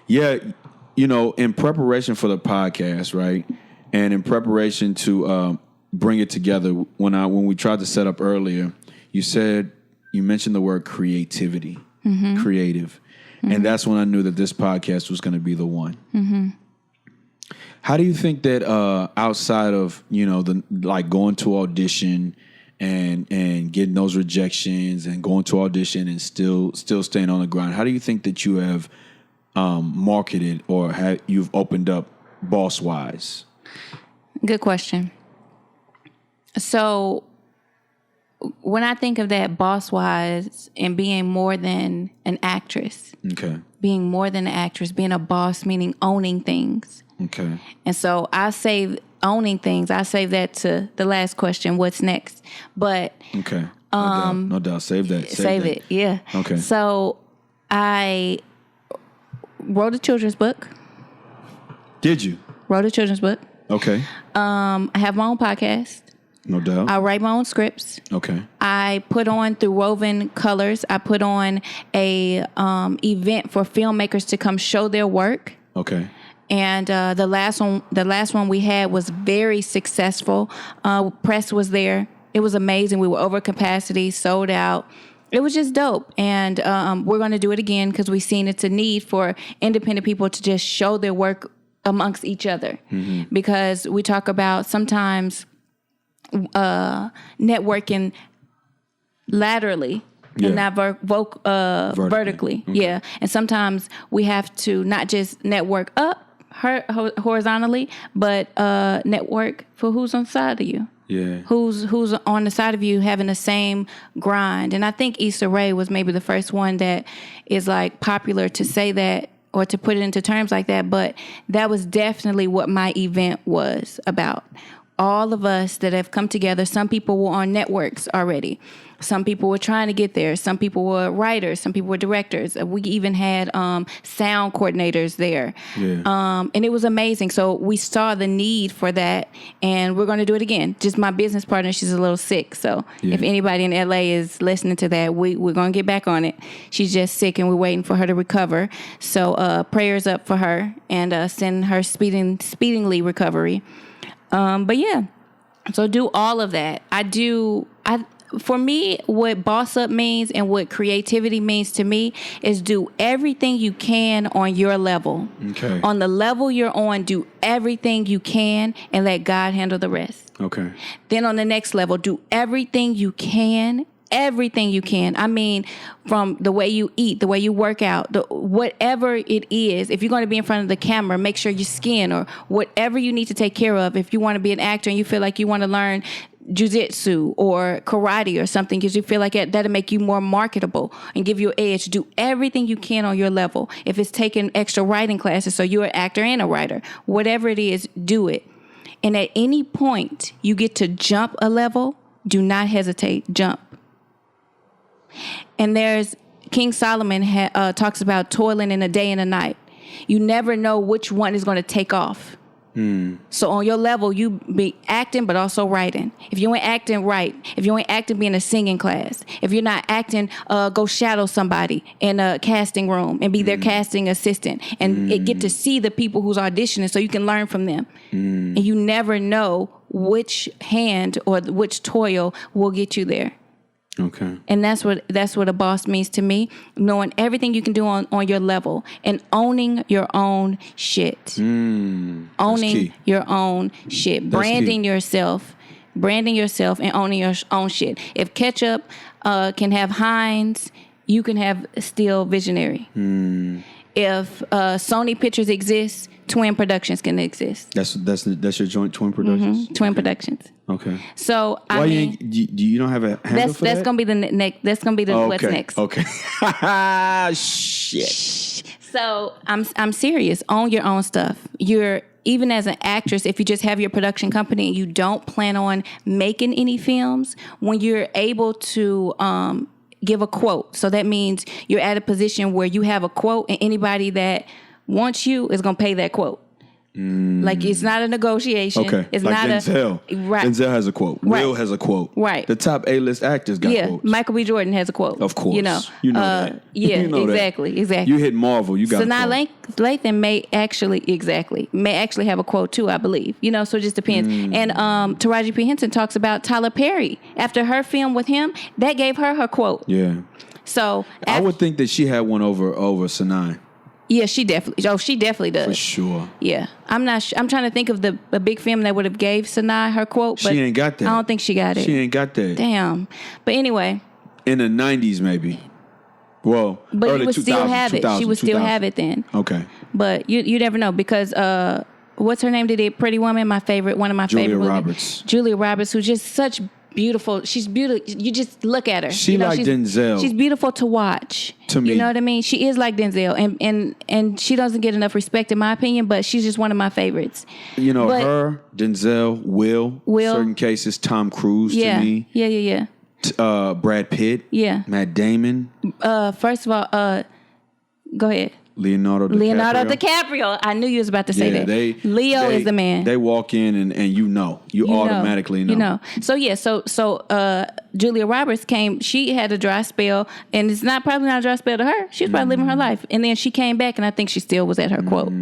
in preparation for the podcast, right? And in preparation to bring it together, when we tried to set up earlier, you mentioned the word creativity, creative. And that's when I knew that this podcast was going to be the one. How do you think that outside of, going to audition and getting those rejections and going to audition and still staying on the grind, how do you think that you have marketed or you've opened up Boss-wise? Good question. So when I think of that Boss-wise and being more than an actress, being more than an actress, being a boss, meaning owning things. Okay. And so I save owning things. I save that to the last question, what's next? But okay. No doubt. Save that. Save it. Yeah. Okay. So I wrote a children's book. Did you? Wrote a children's book. Okay. I have my own podcast. No doubt. I write my own scripts. Okay. I put on through Woven Colors. I put on a event for filmmakers to come show their work. Okay. And the last one we had was very successful. Press was there. It was amazing. We were over capacity, sold out. It was just dope. And we're going to do it again because we've seen it's a need for independent people to just show their work amongst each other. Because we talk about sometimes networking laterally and not vertically. Okay. Yeah. And sometimes we have to not just network up horizontally, but network for who's on the side of you. Yeah. Who's on the side of you having the same grind. And I think Issa Rae was maybe the first one that is like popular to say that or to put it into terms like that. But that was definitely what my event was about. All of us that have come together, some people were on networks already. Some people were trying to get there. Some people were writers. Some people were directors. We even had sound coordinators there. Yeah. And it was amazing. So we saw the need for that, and we're going to do it again. Just my business partner, she's a little sick. So if anybody in LA is listening to that, we're going to get back on it. She's just sick, and we're waiting for her to recover. So prayers up for her, and send her speedingly recovery. But yeah, so do all of that. For me, what boss up means and what creativity means to me is do everything you can on your level. Okay. On the level you're on, do everything you can and let God handle the rest. Okay. Then on the next level, do everything you can everything you can. I mean, from the way you eat, the way you work out, whatever it is. If you're going to be in front of the camera, make sure your skin or whatever you need to take care of. If you want to be an actor and you feel like you want to learn jiu-jitsu or karate or something because you feel like that'll make you more marketable and give you an edge. Do everything you can on your level. If it's taking extra writing classes so you're an actor and a writer, whatever it is, do it. And at any point you get to jump a level, do not hesitate, jump. And there's King Solomon talks about toiling in a day and a night. You never know which one is going to take off. So on your level, you be acting, but also writing. If you ain't acting, write. If you ain't acting, be in a singing class. If you're not acting, go shadow somebody in a casting room and be their casting assistant and get to see the people who's auditioning so you can learn from them. And you never know which hand or which toil will get you there. Okay. And that's what a boss means to me, knowing everything you can do on your level and owning your own shit. Owning your own shit. Branding yourself and owning your own shit. If Ketchup can have Heinz, you can have Steel Visionary. If Sony Pictures exists, Twin Productions can exist. That's your joint, Twin Productions? Twin Productions. Okay. So Why you don't have a handle for that? That's gonna be the next. That's gonna be the what's next. Okay. Shit. So I'm serious. Own your own stuff. Even as an actress, if you just have your production company and you don't plan on making any films, when you're able to give a quote, so that means you're at a position where you have a quote and anybody that wants you is gonna pay that quote. Like it's not a negotiation. Okay. It's like not Denzel. Right. Denzel has a quote. Right. Will has a quote. Right. The top A-list actors got quotes. Michael B. Jordan has a quote. Of course. You know that. Yeah, You know exactly. that. Exactly. You hit Marvel, you got Sanaa a quote. Lathan may actually have a quote too, I believe. So it just depends. And Taraji P. Henson talks about Tyler Perry. After her film with him, that gave her quote. Yeah. So I would think that she had one over Sanaa. Yeah, she definitely does. For sure. Yeah. I'm trying to think of a big film that would have gave Sanaa her quote, but she ain't got that. I don't think she got it. She ain't got that. Damn. But anyway. In the 90s, maybe. Well, but early you would 2000s, still have it. She would still 2000. have it then. Okay. But you never know because what's her name? Did it Pretty Woman? One of my favorite movies. Julia Roberts, who's just such beautiful. She's beautiful. You just look at her. She like Denzel. She's beautiful to watch. To me. You know what I mean? She is like Denzel. And she doesn't get enough respect in my opinion, but she's just one of my favorites. Her, Denzel, Will, certain cases, Tom Cruise to me. Yeah. Brad Pitt. Yeah. Matt Damon. First of all, go ahead. Leonardo DiCaprio. I knew you was about to say that. Leo is the man. They walk in and you automatically know. So Julia Roberts came. She had a dry spell, and it's probably not a dry spell to her. She was probably living her life, and then she came back, and I think she still was at her quote.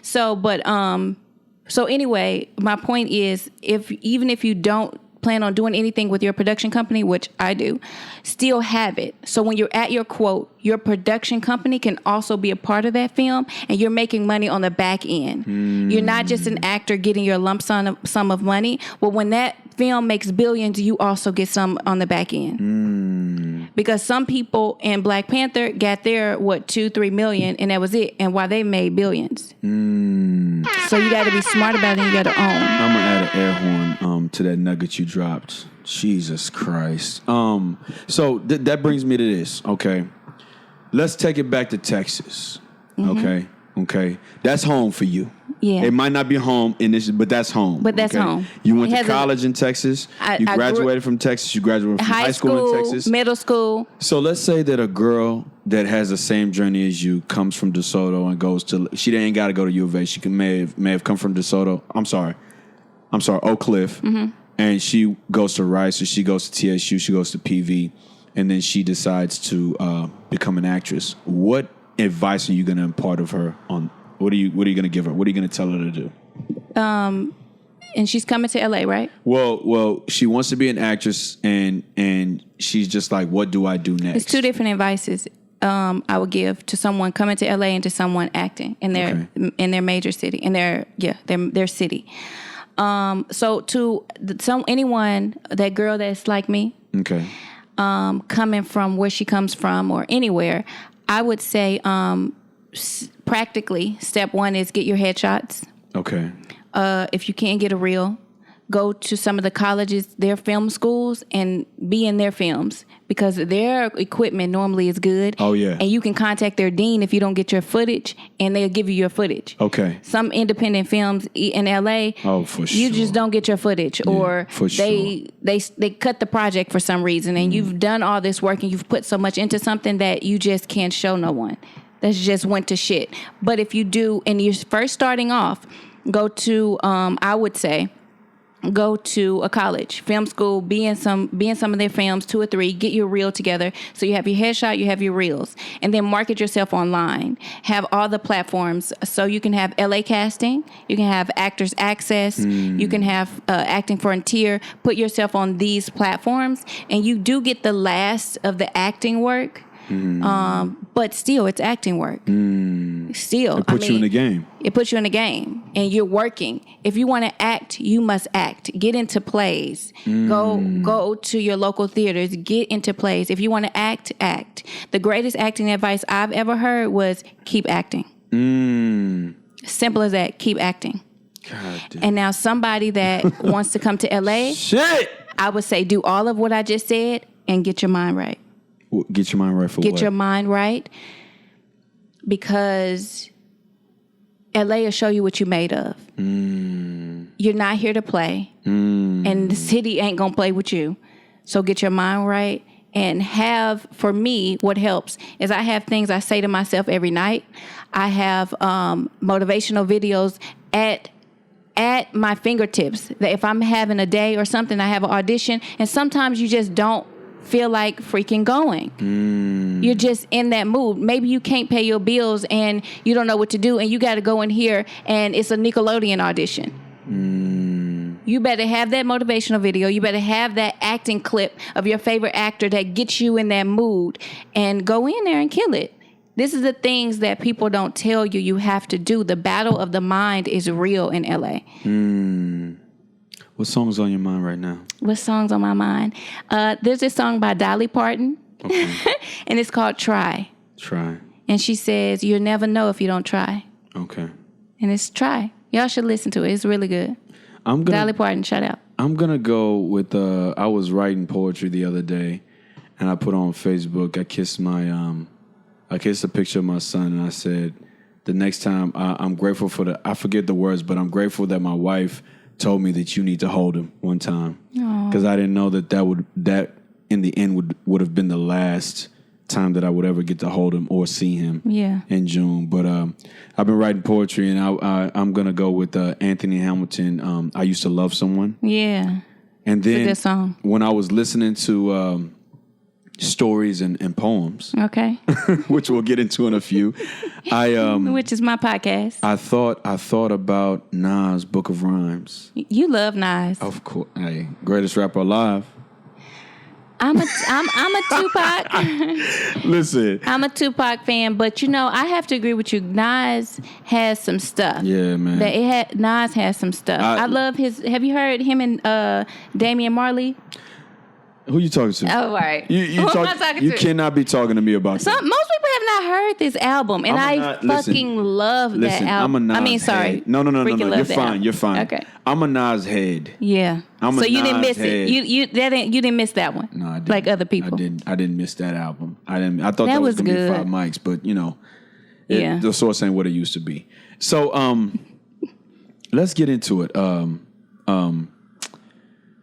So anyway, my point is, even if you don't plan on doing anything with your production company, which I do, still have it. So when you're at your quote, your production company can also be a part of that film, and you're making money on the back end. You're not just an actor getting your lump sum of money. Well, when that film makes billions, you also get some on the back end. Because some people in Black Panther got their, $2-3 million, and that was it. And while they made billions. So you got to be smart about it, and you got to own. I'm going to add an air horn to that nugget you dropped. Jesus Christ. So that brings me to this, okay? Let's take it back to Texas, okay? That's home for you. Yeah. It might not be home but that's home. But that's home. You went to college in Texas. You graduated from Texas. You graduated from high school in Texas. Middle school. So let's say that a girl that has the same journey as you comes from DeSoto and goes to. She ain't got to go to U of A. She may have come from DeSoto. I'm sorry, Oak Cliff. And she goes to Rice, or she goes to TSU. She goes to PV, and then she decides to become an actress. What advice are you going to impart of her on? What are you going to give her? What are you going to tell her to do? And she's coming to LA, right? Well, she wants to be an actress, and she's just like, what do I do next? It's two different advices I would give to someone coming to LA and to someone acting in their major city, in their city. So to anyone, that girl that's like me, coming from where she comes from or anywhere, I would say practically step one is get your headshots. Okay. If you can't get a reel, go to some of the colleges, their film schools, and be in their films because their equipment normally is good. Oh, yeah. And you can contact their dean if you don't get your footage, and they'll give you your footage. Okay. Some independent films in LA, for sure, you just don't get your footage, or for they cut the project for some reason, and you've done all this work and you've put so much into something that you just can't show no one. That's just went to shit. But if you do, and you're first starting off, go to I would say, go to a college, film school, be in some of their films, 2 or 3, get your reel together. So you have your headshot, you have your reels, and then market yourself online. Have all the platforms. So you can have LA Casting, you can have Actors Access, you can have Acting Frontier. Put yourself on these platforms, and you do get the last of the acting work. But still, it's acting work. Still, It puts you in the game. It puts you in the game, and you're working. If you want to act, you must act. Get into plays. Go to your local theaters. Get into plays. If you want to act, act. The greatest acting advice I've ever heard was keep acting. Simple as that. Keep acting. God damn. And now somebody that wants to come to LA, Shit. I would say do all of what I just said and get your mind right. Get your mind right for what? Get your mind right, because LA will show you what you're made of. You're not here to play, and the city ain't gonna play with you. So get your mind right, and have, for me, what helps is I have things I say to myself every night. I have motivational videos at my fingertips. That if I'm having a day or something, I have an audition, and sometimes you just don't feel like freaking going. You're just in that mood. Maybe you can't pay your bills and you don't know what to do, and you got to go in here and it's a Nickelodeon audition. You better have that motivational video. You better have that acting clip of your favorite actor that gets you in that mood, and go in there and kill it. This is the things that people don't tell you you have to do. The battle of the mind is real in LA. What song's on your mind right now? What song's on my mind? There's this song by Dolly Parton, Okay. and it's called Try. Try. And she says, you'll never know if you don't try. Okay. And it's Try. Y'all should listen to it. It's really good. Dolly Parton, shout out. I'm gonna go with I was writing poetry the other day, and I put on Facebook. I kissed a picture of my son, and I said, the next time I'm grateful for I forget the words, but I'm grateful that my wife told me that you need to hold him one time, because I didn't know that in the end would have been the last time that I would ever get to hold him or see him. In June. But I've been writing poetry, and I'm gonna go with Anthony Hamilton. I Used to Love Someone. Yeah. And then it's a good song. When I was listening to stories and poems, Okay. which we'll get into in a few, Which is my podcast. I thought about Nas' Book of Rhymes. You love Nas. Of course, hey, greatest rapper alive. I'm a Tupac. Listen, I'm a Tupac fan, but I have to agree with you. Nas has some stuff. Yeah, man. Nas has some stuff. I love his. Have you heard him and Damian Marley? Who you talking to? Oh, right. Who am I talking you to? cannot be talking to me about that. Most people have not heard this album, and I fucking love that album. I'm a Nas head. No. You're fine. You're fine. Okay. I'm a Nas head. Yeah. I'm a so you Nas didn't miss head. it. You didn't miss that one. No, I didn't. Like other people. I didn't miss that album. I thought that was gonna good. be 5 mics, but Yeah. the source ain't what it used to be. So let's get into it.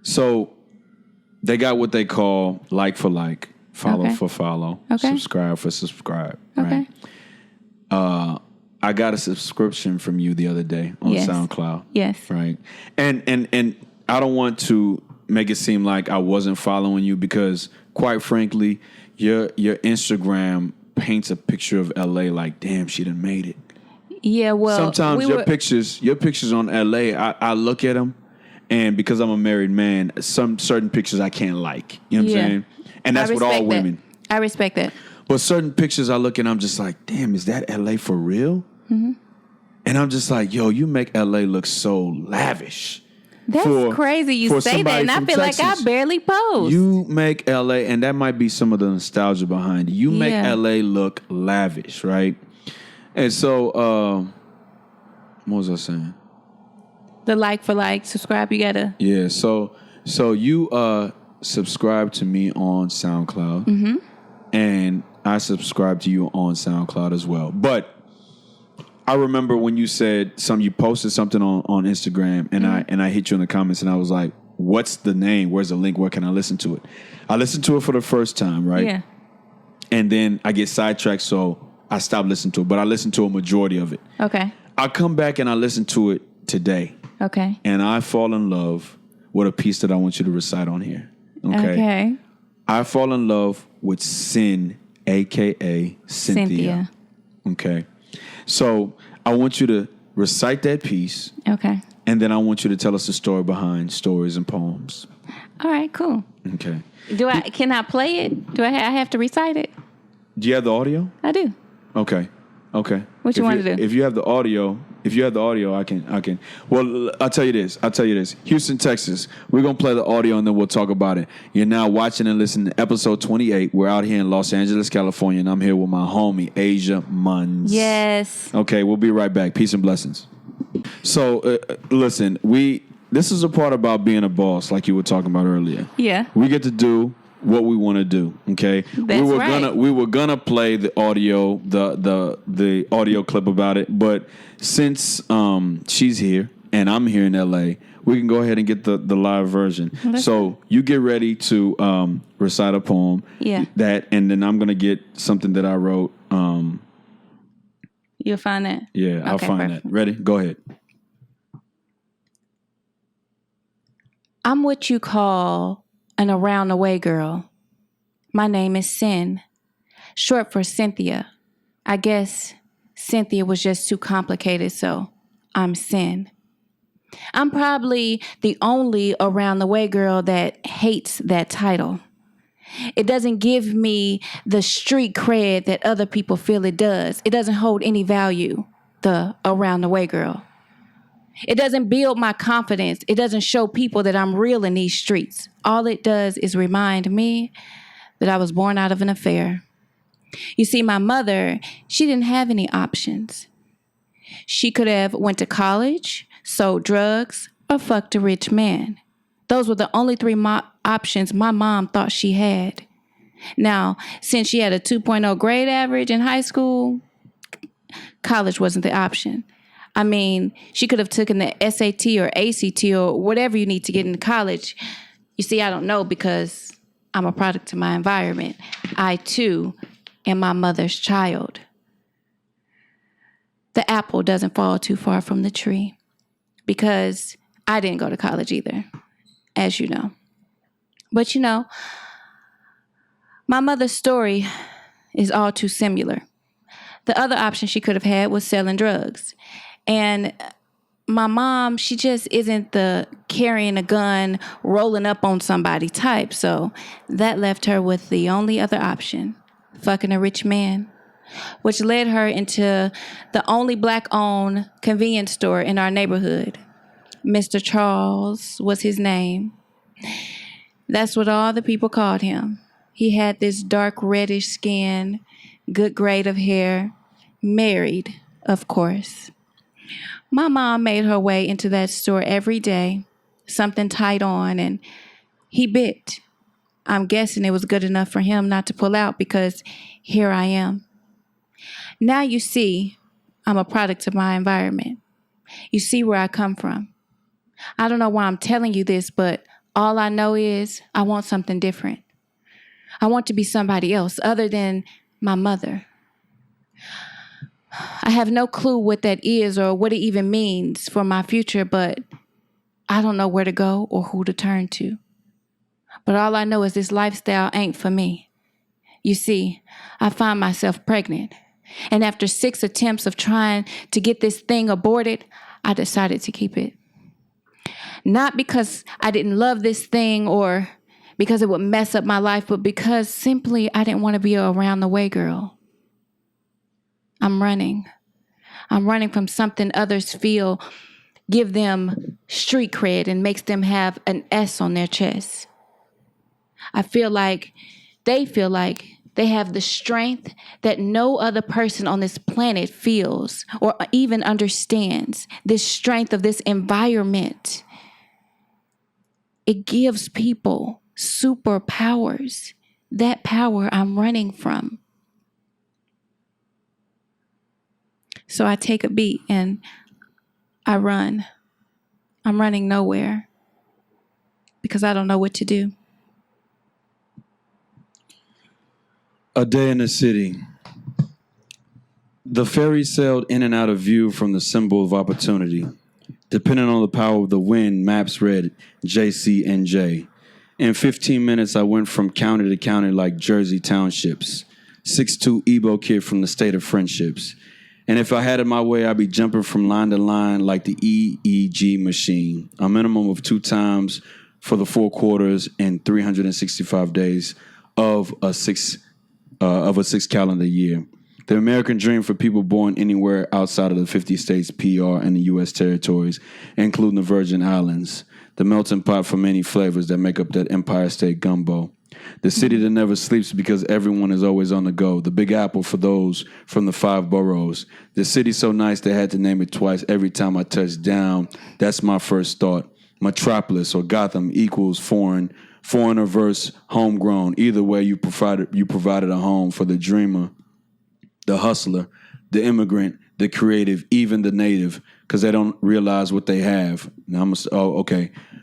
So they got what they call like for like, follow for follow, subscribe for subscribe. Okay. Right? I got a subscription from you the other day on SoundCloud. Yes. Right. And I don't want to make it seem like I wasn't following you, because quite frankly, your Instagram paints a picture of LA like, damn, she done made it. Yeah, well, sometimes your pictures on LA, I look at them, and because I'm a married man, some certain pictures I can't like. You know what I'm saying? And that's with all women. I respect that. But certain pictures I look at, I'm just like, damn, is that LA for real? Mm-hmm. And I'm just like, yo, you make LA look so lavish. That's crazy you say that, and I feel like I barely post. You make LA, and that might be some of the nostalgia behind it. You make LA look lavish, right? And so, what was I saying? The like for like, subscribe, you gotta. Yeah, so you subscribe to me on SoundCloud, and I subscribe to you on SoundCloud as well. But I remember when you said you posted something on Instagram, and I hit you in the comments, and I was like, "What's the name? Where's the link? Where can I listen to it?" I listened to it for the first time, right? Yeah. And then I get sidetracked, so I stopped listening to it. But I listened to a majority of it. Okay. I come back and I listen to it today. Okay. And I fall in love with a piece that I want you to recite on here. Okay. I fall in love with Sin, a.k.a. Cynthia. Okay. So I want you to recite that piece. Okay. And then I want you to tell us the story behind stories and poems. All right, cool. Okay. Can I play it? Do I have to recite it? Do you have the audio? I do. Okay. What you want to do? If you have the audio, I can. Well, I'll tell you this. Houston, Texas. We're going to play the audio and then we'll talk about it. You're now watching and listening to episode 28. We're out here in Los Angeles, California, and I'm here with my homie, Ajia Munns. Yes. Okay, we'll be right back. Peace and blessings. So, listen, this is a part about being a boss, like you were talking about earlier. Yeah. We get to do what we want to do. Okay. We were gonna play the audio, the audio clip about it, but since she's here and I'm here in LA, we can go ahead and get the live version. So you get ready to recite a poem. Yeah. And then I'm gonna get something that I wrote. You'll find that? Yeah, I'll find that. Ready? Go ahead. I'm what you call an around the way girl. My name is Sin, short for Cynthia. I guess Cynthia was just too complicated, so I'm Sin. I'm probably the only around the way girl that hates that title. It doesn't give me the street cred that other people feel it does. It doesn't hold any value, the around the way girl. It doesn't build my confidence. It doesn't show people that I'm real in these streets. All it does is remind me that I was born out of an affair. You see, my mother, she didn't have any options. She could have went to college, sold drugs, or fucked a rich man. Those were the only three options my mom thought she had. Now, since she had a 2.0 grade average in high school, college wasn't the option. I mean, she could have taken the SAT or ACT or whatever you need to get into college. You see, I don't know because I'm a product of my environment. I, too, am my mother's child. The apple doesn't fall too far from the tree because I didn't go to college either, as you know. But, you know, my mother's story is all too similar. The other option she could have had was selling drugs. And my mom, she just isn't the carrying a gun, rolling up on somebody type. So that left her with the only other option, fucking a rich man, which led her into the only black-owned convenience store in our neighborhood. Mr. Charles was his name. That's what all the people called him. He had this dark reddish skin, good grade of hair, married, of course. My mom made her way into that store every day, something tight on, and he bit. I'm guessing it was good enough for him not to pull out because here I am. Now you see, I'm a product of my environment. You see where I come from. I don't know why I'm telling you this, but all I know is I want something different. I want to be somebody else other than my mother. I have no clue what that is or what it even means for my future, but I don't know where to go or who to turn to. But all I know is this lifestyle ain't for me. You see, I find myself pregnant. And after 6 attempts of trying to get this thing aborted, I decided to keep it. Not because I didn't love this thing or because it would mess up my life, but because simply I didn't want to be a around the way girl. I'm running. I'm running from something others feel give them street cred and makes them have an S on their chest. I feel like they have the strength that no other person on this planet feels or even understands. This strength of this environment. It gives people superpowers. That power I'm running from. So I take a beat and I run. I'm running nowhere because I don't know what to do. A day in the city. The ferry sailed in and out of view from the symbol of opportunity. Depending on the power of the wind, maps read JCNJ. In 15 minutes, I went from county to county like Jersey townships. 6'2" Igbo kid from the state of friendships. And if I had it my way, I'd be jumping from line to line like the EEG machine. A minimum of 2 times for the 4 quarters and 365 days of a 6 calendar year. The American dream for people born anywhere outside of the 50 states, PR, and the U.S. territories, including the Virgin Islands. The melting pot for many flavors that make up that Empire State gumbo. The city that never sleeps because everyone is always on the go. The Big Apple for those from the 5 boroughs. The city so nice they had to name it twice every time I touch down. That's my first thought. Metropolis or Gotham equals foreign or verse homegrown. Either way, you provided a home for the dreamer, the hustler, the immigrant, the creative, even the native, because they don't realize what they have. Now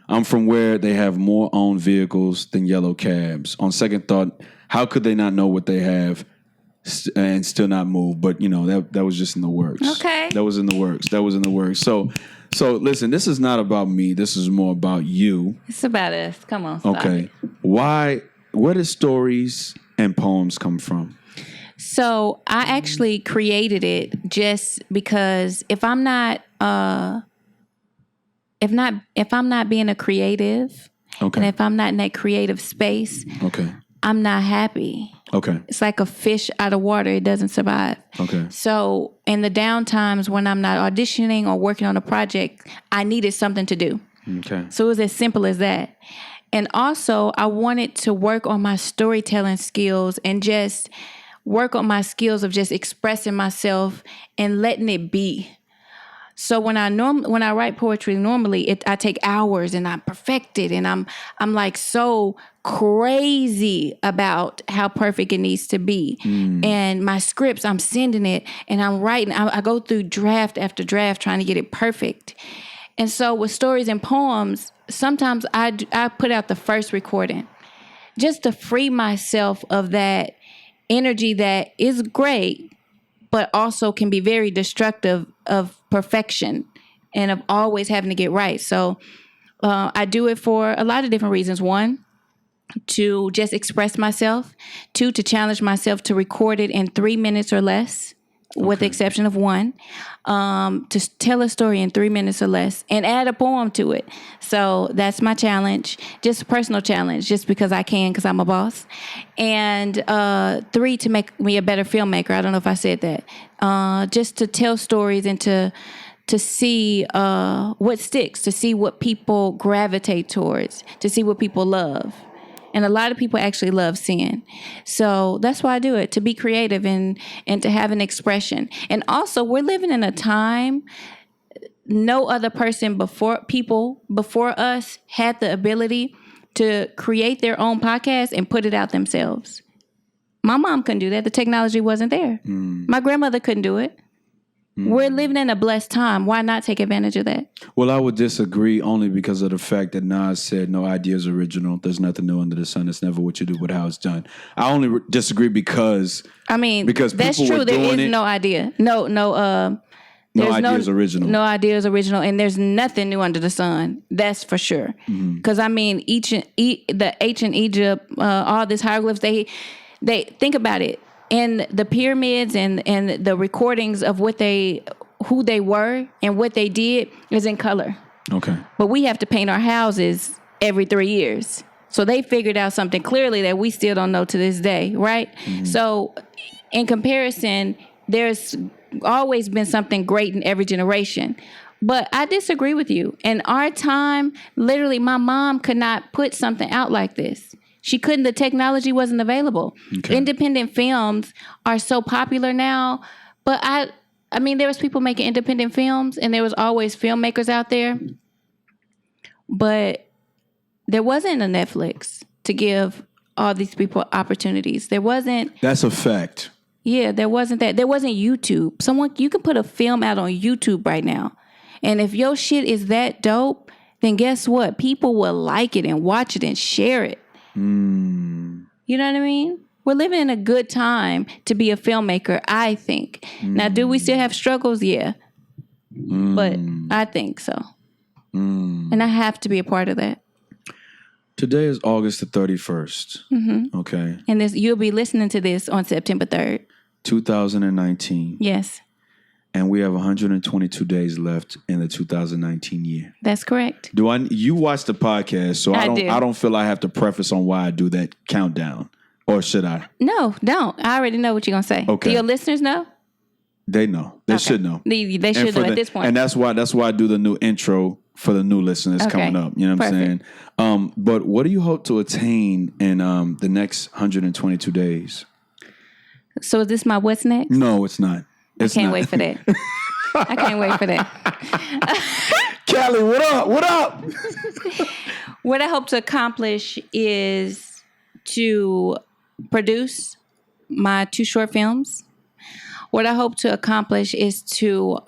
I'm from where they have more owned vehicles than yellow cabs. On second thought, how could they not know what they have and still not move? But, that was just in the works. Okay. That was in the works. So listen, this is not about me. This is more about you. It's about us. Come on. Stop Okay. it. Where do stories and poems come from? So I actually created it just because if I'm not being a creative, Okay. and if I'm not in that creative space, Okay. I'm not happy. Okay. It's like a fish out of water. It doesn't survive. Okay. So in the down times when I'm not auditioning or working on a project, I needed something to do. Okay. So it was as simple as that. And also I wanted to work on my storytelling skills and just work on my skills of just expressing myself and letting it be. So when I write poetry, normally I take hours and I perfect it, and I'm like so crazy about how perfect it needs to be. And my scripts, I'm sending it and I'm writing. I go through draft after draft trying to get it perfect. And so with stories and poems, sometimes I put out the first recording just to free myself of that energy that is great, but also can be very destructive of perfection and of always having to get right. So I do it for a lot of different reasons. 1, to just express myself. 2, to challenge myself to record it in 3 minutes or less, with the exception of 1. To tell a story in 3 minutes or less and add a poem to it. So that's my challenge, just a personal challenge, just because I can, because I'm a boss. And 3, to make me a better filmmaker. I don't know if I said that. Just to tell stories and to see what sticks, to see what people gravitate towards, to see what people love. And a lot of people actually love seeing. So that's why I do it, to be creative and to have an expression. And also, we're living in a time no other person before us had the ability to create their own podcast and put it out themselves. My mom couldn't do that. The technology wasn't there. My grandmother couldn't do it. We're living in a blessed time. Why not take advantage of that? Well, I would disagree only because of the fact that Nas said no idea is original. There's nothing new under the sun. It's never what you do, but how it's done. I only disagree because that's true. There is no idea. No idea is original. No idea is original, and there's nothing new under the sun. That's for sure. Because the ancient Egypt, all these hieroglyphs, they think about it. And the pyramids and the recordings of who they were and what they did is in color. Okay. But we have to paint our houses every 3 years. So they figured out something clearly that we still don't know to this day, right? So in comparison, there's always been something great in every generation. But I disagree with you. In our time, literally, my mom could not put something out like this. She couldn't. The technology wasn't available. Okay. Independent films are so popular now. But I mean, there was people making independent films, and there was always filmmakers out there. But there wasn't a Netflix to give all these people opportunities. There wasn't. That's a fact. Yeah, there wasn't that. There wasn't YouTube. You can put a film out on YouTube right now. And if your shit is that dope, then guess what? People will like it and watch it and share it. You know what I mean? We're living in a good time to be a filmmaker, I think. Now, do we still have struggles? Yeah. But I think so. And I have to be a part of that. Today is August the 31st. Okay. And you'll be listening to this on September 3rd. 2019. Yes. And we have 122 days left in the 2019 year. That's correct. You watch the podcast, so I don't feel I have to preface on why I do that countdown. Or should I? No, don't. I already know what you're going to say. Okay. Do your listeners know? They know. They should know. They should know at this point. And that's why I do the new intro for the new listeners coming up. You know what I'm saying? But what do you hope to attain in the next 122 days? So is this my what's next? No, it's not. I can't wait for that. I can't wait for that. Callie, what up? What up? What I hope to accomplish is to produce my 2 short films. What I hope to accomplish is to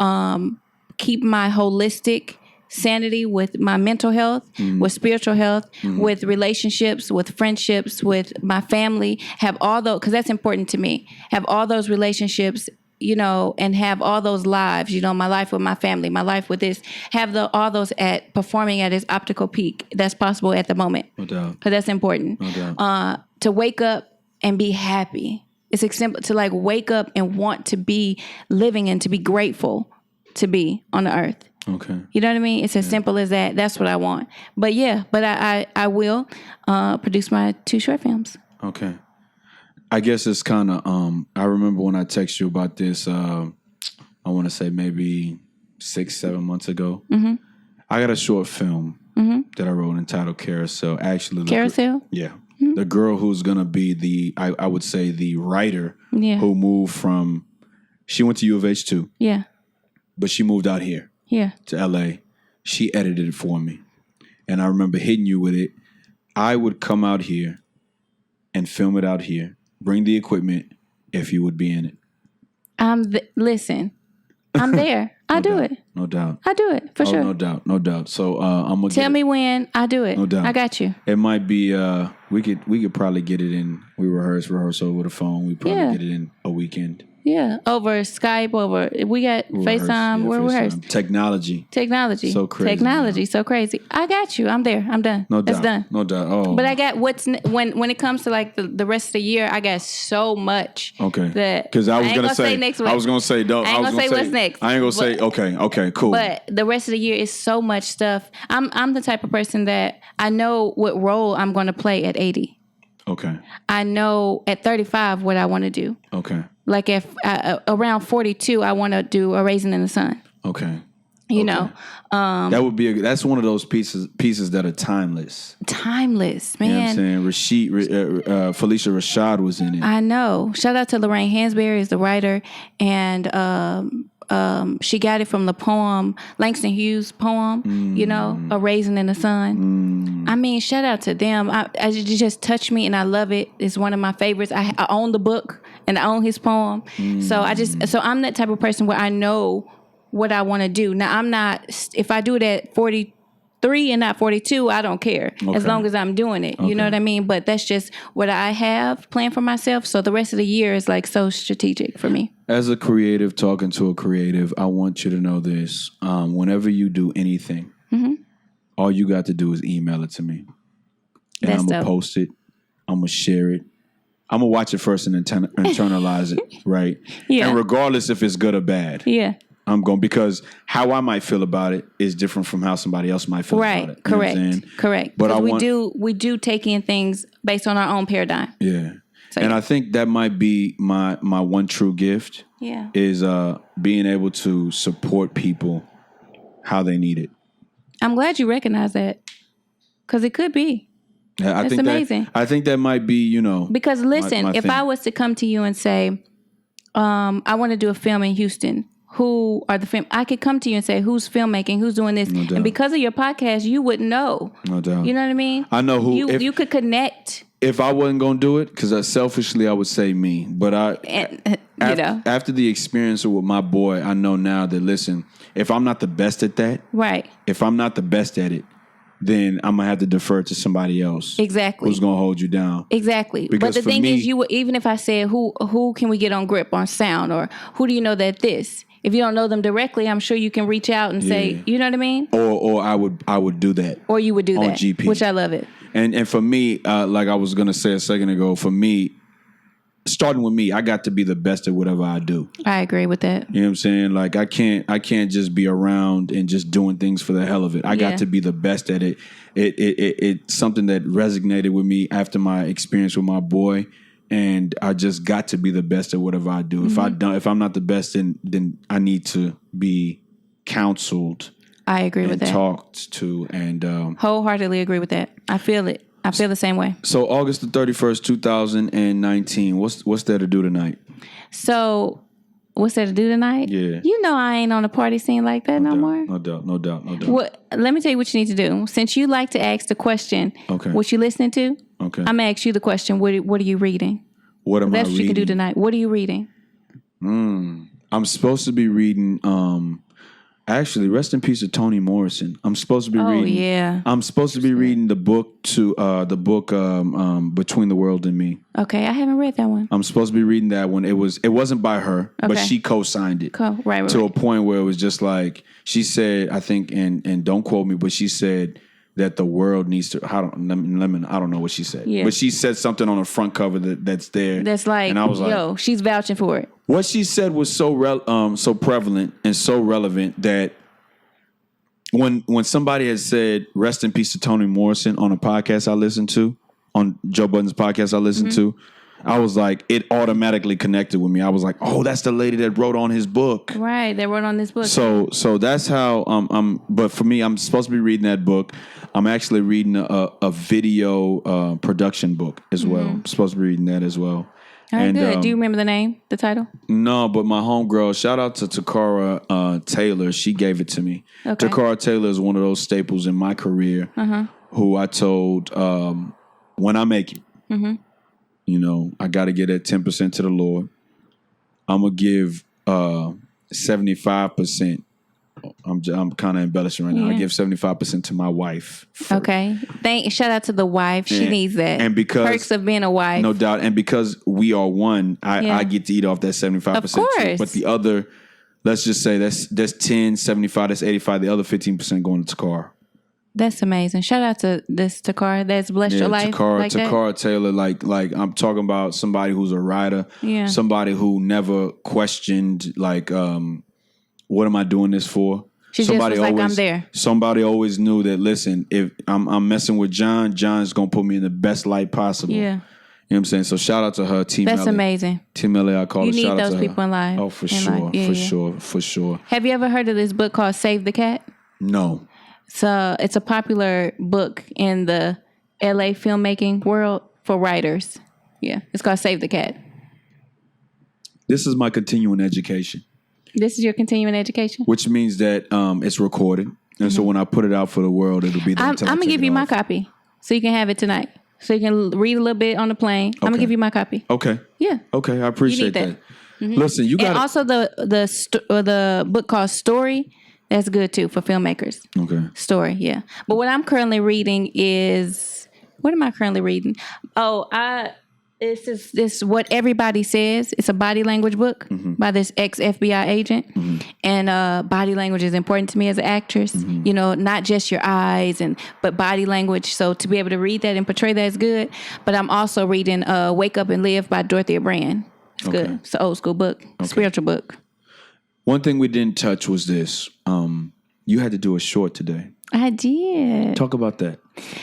keep my holistic sanity with my mental health, with spiritual health, with relationships, with friendships, with my family. Have all those, because that's important to me. Have all those relationships, and have all those lives, my life with my family, my life with this, have all those performing at its optical peak that's possible at the moment. No doubt. Because that's important. No doubt. To wake up and be happy. It's simple to wake up and want to be living and to be grateful to be on the earth. Okay. You know what I mean? It's as simple as that. That's what I want. But I will produce my 2 short films. Okay. I guess it's kind of, I remember when I texted you about this, I want to say maybe 6-7 months ago. Mm-hmm. I got a short film that I wrote entitled Carousel. Actually, Carousel? Yeah. Mm-hmm. The girl who's going to be I would say the writer who moved from, she went to U of H too. Yeah. But she moved out here. Yeah. To LA. She edited it for me. And I remember hitting you with it. I would come out here and film it out here. Bring the equipment if you would be in it. Listen, I'm there. I do it. No doubt. I do it for sure. No doubt. No doubt. So I'm gonna tell me when I do it. No doubt. I got you. It might be we could probably get it in. We rehearse over the phone. We probably get it in a weekend. Yeah, over Skype, we got FaceTime. We're rehearsed. Technology. So crazy. So crazy. I got you. I'm there. I'm done. No doubt. It's done. No doubt. Oh. But I got when it comes to the rest of the year, I got so much. Okay. Because I was gonna say next week. I was gonna say don't. I ain't gonna say what's next. I ain't gonna say okay, cool. But the rest of the year is so much stuff. I'm the type of person that I know what role I'm going to play at 80. Okay. I know at 35 what I want to do. Okay. Like if around 42, I want to do A Raisin in the Sun. Okay. You know, that would be that's one of those pieces that are timeless. Timeless, man. You know what I'm saying? Felicia Rashad was in it. I know. Shout out to Lorraine Hansberry is the writer, and she got it from the poem, Langston Hughes' poem. You know, A Raisin in the Sun. I mean, shout out to them. It just touched me, and I love it. It's one of my favorites. I own the book and I own his poem. So I'm that type of person where I know what I want to do. Now, I'm not, if I do it at 43 and not 42, I don't care. Okay. As long as I'm doing it. Okay. You know what I mean? But that's just what I have planned for myself. So the rest of the year is so strategic for me. As a creative, talking to a creative, I want you to know this. Whenever you do anything, all you got to do is email it to me. And I'm going to post it. I'm going to share it. I'm going to watch it first and internalize it, right? Yeah. And regardless if it's good or bad. Yeah. I'm going because how I might feel about it is different from how somebody else might feel about it. Correct. But we do take in things based on our own paradigm. Yeah. So, and I think that might be my one true gift. Yeah. Is being able to support people how they need it. I'm glad you recognize that, because it could be. Yeah, That's amazing. I think that might be, Because listen, my if thing. I was to come to you and say, I want to do a film in Houston, who are the film? I could come to you and say, who's filmmaking? Who's doing this? No doubt. And because of your podcast, you wouldn't know. No doubt. You know what I mean? I know who. You could connect. If I wasn't going to do it, because selfishly I would say me. But after the experience with my boy, I know now that, listen, if I'm not the best at that, right? If I'm not the best at it, then I'm going to have to defer to somebody else. Exactly. Who's going to hold you down. Exactly. Because but the thing is, even if I said, who can we get on grip on sound, or who do you know that this? If you don't know them directly, I'm sure you can reach out and say, you know what I mean? Or I would do that. Or you would do on that. GP. Which I love it. And for me, like I was going to say a second ago, for me, starting with me, I got to be the best at whatever I do. I agree with that. You know what I'm saying? Like I can't just be around and just doing things for the hell of it. I got to be the best at it. It's something that resonated with me after my experience with my boy, and I just got to be the best at whatever I do. Mm-hmm. If I'm not the best, then I need to be counseled. I agree with that. Talked to and wholeheartedly agree with that. I feel it. I feel the same way. So August the 31st, 2019. What's there to do tonight? So what's there to do tonight? Yeah. You know I ain't on a party scene like that no more. No doubt. Let me tell you what you need to do. Since you like to ask the question, what you listening to? Okay. I'm gonna ask you the question. What are you reading? What am I reading? That's what you can do tonight. What are you reading? I'm supposed to be reading. Actually, rest in peace to Toni Morrison. I'm supposed to be reading. Oh yeah. I'm supposed to be reading the book Between the World and Me. Okay, I haven't read that one. I'm supposed to be reading that one. It wasn't by her, but she co-signed it. Right. To a point where it was just like she said, I think, and don't quote me, but she said that the world needs to. I don't know what she said, but she said something on the front cover that's there. That's like, and I was like, she's vouching for it. What she said was so prevalent and so relevant that when somebody had said rest in peace to Toni Morrison on a podcast I listened to, on Joe Budden's podcast I listened to, I was like, it automatically connected with me. I was like, oh, that's the lady that wrote on his book. Right, they wrote on this book. So that's how but for me, I'm supposed to be reading that book. I'm actually reading a video production book as well. I'm supposed to be reading that as well. All right, good. Do you remember the name, the title? No, but my homegirl, shout out to Takara Taylor. She gave it to me. Okay. Takara Taylor is one of those staples in my career who I told when I make it, I got to get that 10% to the Lord. I'm going to give 75%. I'm kind of embellishing right now. I give 75% to my wife. Okay. Shout out to the wife. She needs that. And because perks of being a wife. No doubt. And because we are one, I get to eat off that 75%. Of course. Too. But the other, let's just say that's 10, 75, that's 85. The other 15% going to Takara. That's amazing. Shout out to this Takara that's blessed your life. Takara Taylor, like I'm talking about somebody who's a writer. Yeah. Somebody who never questioned what am I doing this for? She somebody just was always, I'm there. Somebody always knew that, listen, if I'm messing with John's going to put me in the best light possible. Yeah. You know what I'm saying? So shout out to her, Team That's Ellie. amazing. Team Ellie, I call you her. Shout out to her. You need those people in life. Oh, for sure. Yeah, for sure. Have you ever heard of this book called Save the Cat? No. So it's a popular book in the LA filmmaking world for writers. Yeah. It's called Save the Cat. This is my continuing education. This is your continuing education? Which means that it's recorded. And so when I put it out for the world, it'll be there. I'm going to give you my copy so you can have it tonight. So you can read a little bit on the plane. I'm going to give you my copy. Okay. Yeah. Okay. I appreciate that. Listen, you got And also the book called Story. That's good too for filmmakers. Okay. Story, yeah. But what I'm currently reading is, what am I currently reading? This What Everybody Says. It's a body language book by this ex-FBI agent. And body language is important to me as an actress. You know, not just your eyes, but body language. So to be able to read that and portray that is good. But I'm also reading Wake Up and Live by Dorothea Brand. It's good. It's an old school book, spiritual book. One thing we didn't touch was this. You had to do a short today. I did. Talk about that.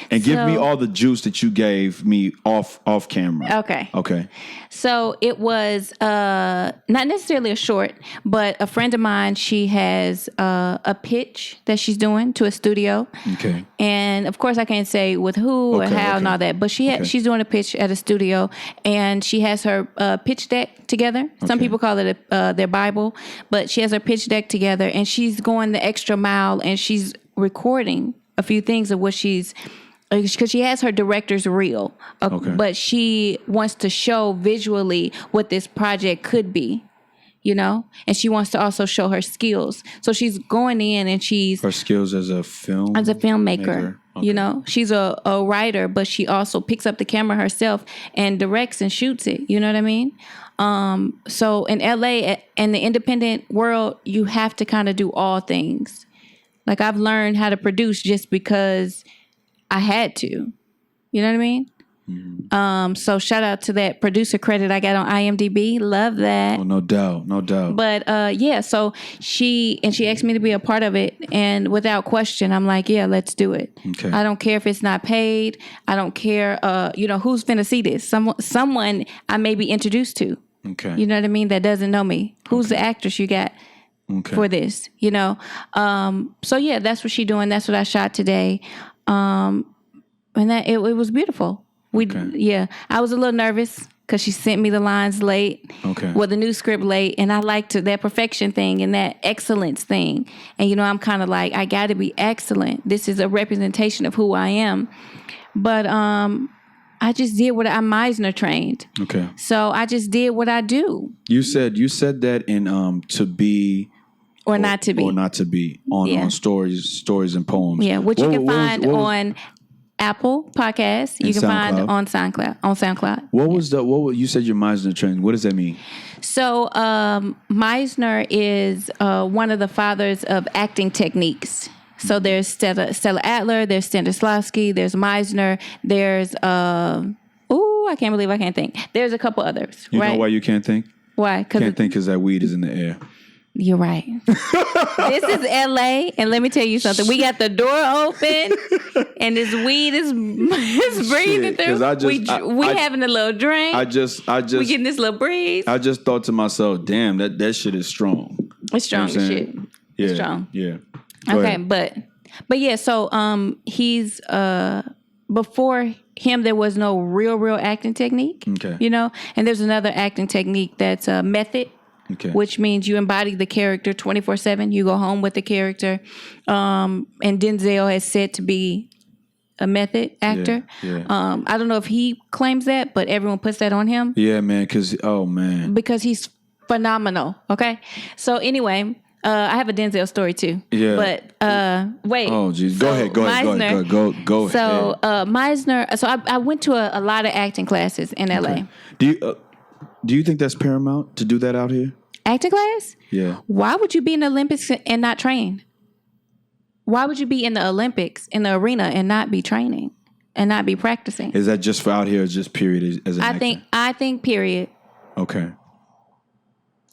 And give me all the juice that you gave me off camera. Okay. So it was not necessarily a short, but a friend of mine, she has a pitch that she's doing to a studio. Okay. And of course I can't say with who or how and all that, but she's doing a pitch at a studio, and she has her pitch deck together. Some people call it their Bible, but she has her pitch deck together, and she's going the extra mile, and she's recording a few things of what she's, because she has her director's reel, but she wants to show visually what this project could be, and she wants to also show her skills. So she's going in and her skills as a filmmaker. Okay. She's a writer, but she also picks up the camera herself and directs and shoots it. You know what I mean? So in LA, in the independent world, you have to kind of do all things. Like I've learned how to produce just because I had to. You know what I mean? Mm-hmm. So shout out to that producer credit I got on IMDb. Love that. Oh, no doubt. But so she asked me to be a part of it, and without question, I'm like, yeah, let's do it. Okay. I don't care if it's not paid. I don't care. Who's finna see this? Someone I may be introduced to. Okay. You know what I mean? That doesn't know me. Who's the actress you got? Okay. For this, so yeah, that's what she's doing. That's what I shot today, and that it was beautiful. I was a little nervous because she sent me the lines late, the new script late, and I liked that perfection thing and that excellence thing, and I'm kind of like, I got to be excellent. This is a representation of who I am, but I just did what I'm Meisner trained. Okay, so I just did what I do. You said that in to be. Or not to be on stories and poems. Yeah, which you can find on Apple Podcasts. You can find on SoundCloud. What you said your Meisner training? What does that mean? So Meisner is one of the fathers of acting techniques. So there's Stella Adler, there's Stanislavski, there's Meisner, there's I can't believe I can't think. There's a couple others. You know why you can't think? Why? Can't think because that weed is in the air. You're right. This is LA, and let me tell you something. We got the door open, and this weed is breathing through. We having a little drink. We getting this little breeze. I just thought to myself, damn, that shit is strong. It's strong as shit. Yeah, it's strong. Yeah. Okay, but yeah. So he's before him there was no real acting technique. Okay. And there's another acting technique that's a method. Okay. Which means you embody the character 24/7. You go home with the character. And Denzel has said to be a method actor. Yeah. I don't know if he claims that, but everyone puts that on him. Yeah, man. Because he's phenomenal. Okay. So anyway, I have a Denzel story too. Yeah. But wait. Oh, geez. Go ahead. Go ahead. So Meisner. So I went to a lot of acting classes in LA. Do you think that's paramount to do that out here? Acting class? Yeah. Why would you be in the Olympics and not train? Why would you be in the Olympics, in the arena, and not be training and not be practicing? Is that just for out here or just period as an actor? I think period. Okay.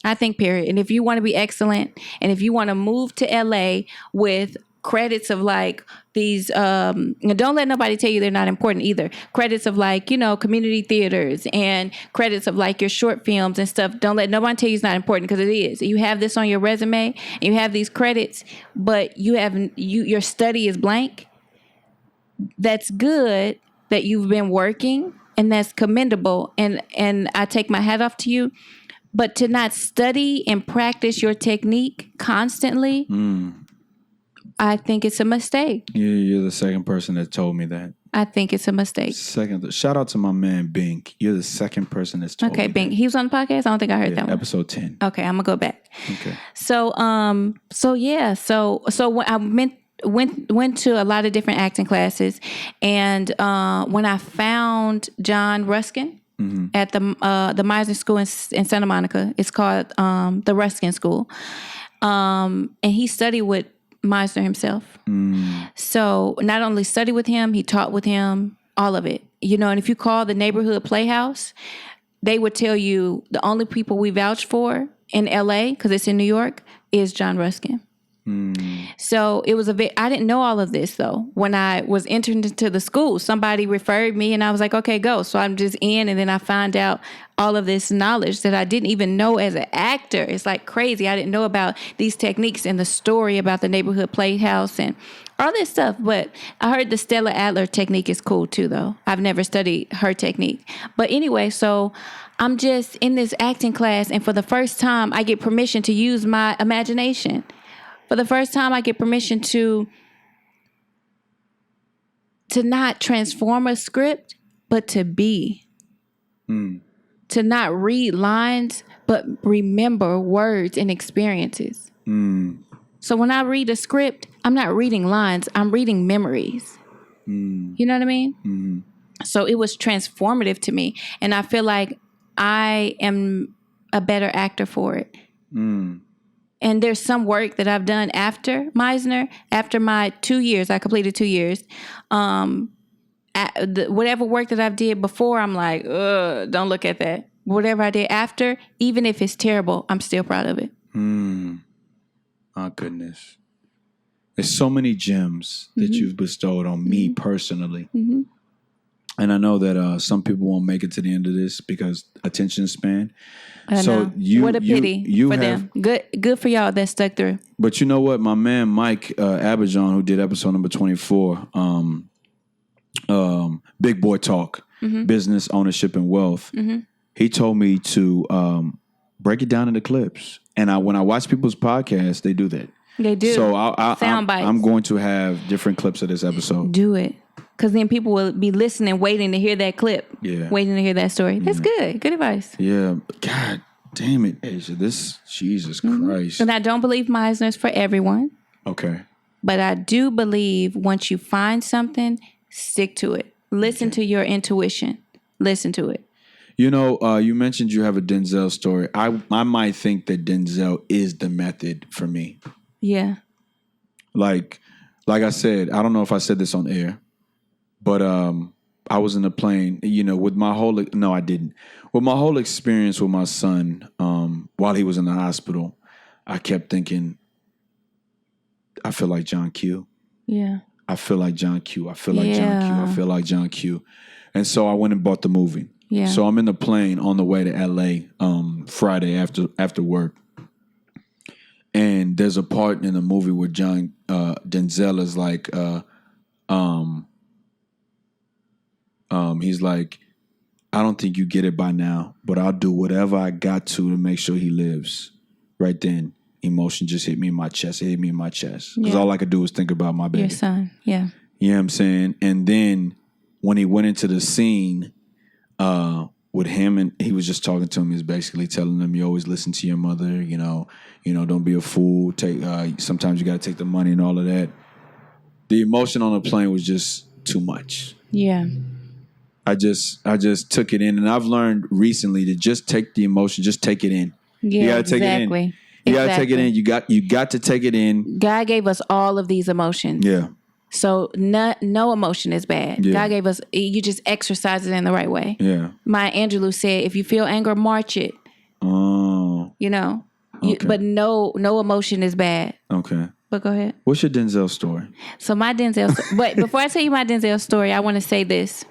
I think period. And if you want to be excellent, and if you want to move to LA with credits of like these, don't let nobody tell you they're not important either. Credits of like, community theaters and credits of like your short films and stuff. Don't let nobody tell you it's not important, because it is. You have this on your resume and you have these credits, but your study is blank. That's good that you've been working, and that's commendable. And I take my hat off to you. But to not study and practice your technique constantly, I think it's a mistake. Yeah, you're the second person that told me that. I think it's a mistake. Shout out to my man Bink. You're the second person that's told me. Okay, Bink. He was on the podcast? I don't think I heard that one. Episode 10. Okay, I'm gonna go back. Okay. So when I went to a lot of different acting classes, and when I found John Ruskin at the Meisner School in Santa Monica, it's called the Ruskin School, and he studied with Meisner himself. So not only studied with him, he taught with him, all of it. And if you call the neighborhood playhouse, they would tell you the only people we vouch for in LA, because it's in New York, is John Ruskin. So it was I didn't know all of this though. When I was entering into the school, somebody referred me and I was like, okay, go. So I'm just in, and then I find out all of this knowledge that I didn't even know as an actor. It's like crazy. I didn't know about these techniques and the story about the neighborhood playhouse and all this stuff. But I heard the Stella Adler technique is cool too, though. I've never studied her technique. But anyway, so I'm just in this acting class, and for the first time, I get permission to use my imagination. For the first time, I get permission to not transform a script, but to be. To not read lines, but remember words and experiences. So when I read a script, I'm not reading lines, I'm reading memories. You know what I mean? So it was transformative to me. And I feel like I am a better actor for it. And there's some work that I've done after Meisner, after my 2 years, I completed 2 years. Whatever work that I've did before, I'm like, ugh, don't look at that. Whatever I did after, even if it's terrible, I'm still proud of it. My goodness. There's so many gems that you've bestowed on me personally. And I know that some people won't make it to the end of this because attention span. I know. What a pity for them. Good for y'all that stuck through. But you know what? My man Mike Abajon, who did episode number 24, Big Boy Talk, Business, Ownership, and Wealth, he told me to break it down into clips. And when I watch people's podcasts, they do that. They do. So Sound bites. I'm going to have different clips of this episode. Do it. Because then people will be listening, waiting to hear that clip. Yeah. Waiting to hear that story. That's good. Good advice. Yeah. God damn it, Asia. Jesus Christ. And I don't believe Meisner's for everyone. Okay. But I do believe once you find something, stick to it. Listen to your intuition. Listen to it. You know, you mentioned you have a Denzel story. I might think that Denzel is the method for me. Yeah. Like I said, I don't know if I said this on air, but I was in a plane, you know, with my whole, no, I didn't. With my whole experience with my son, while he was in the hospital, I kept thinking, I feel like John Q. Yeah. I feel like John Q. I feel like John Q. I feel like John Q. And so I went and bought the movie. Yeah. So I'm in the plane on the way to LA Friday after work. And there's a part in the movie where Denzel is like, he's like, I don't think you get it by now, but I'll do whatever I got to make sure he lives. Right then, emotion just hit me in my chest. It hit me in my chest. Because all I could do was think about my baby. Your son, yeah. You know what I'm saying? And then when he went into the scene with him, and he was just talking to him, he was basically telling him, you always listen to your mother, you know, don't be a fool. Sometimes you got to take the money and all of that. The emotion on the plane was just too much. Yeah. I just took it in, and I've learned recently to just take the emotion, just take it in. Yeah, you gotta take it in. You gotta take it in. You got to take it in. God gave us all of these emotions. Yeah. So no emotion is bad. Yeah. God gave us, you just exercise it in the right way. Yeah. Maya Angelou said, if you feel anger, march it. Oh. You know, Okay. but no emotion is bad. Okay. But go ahead. What's your Denzel story? So my Denzel, but before I tell you my Denzel story, I want to say this.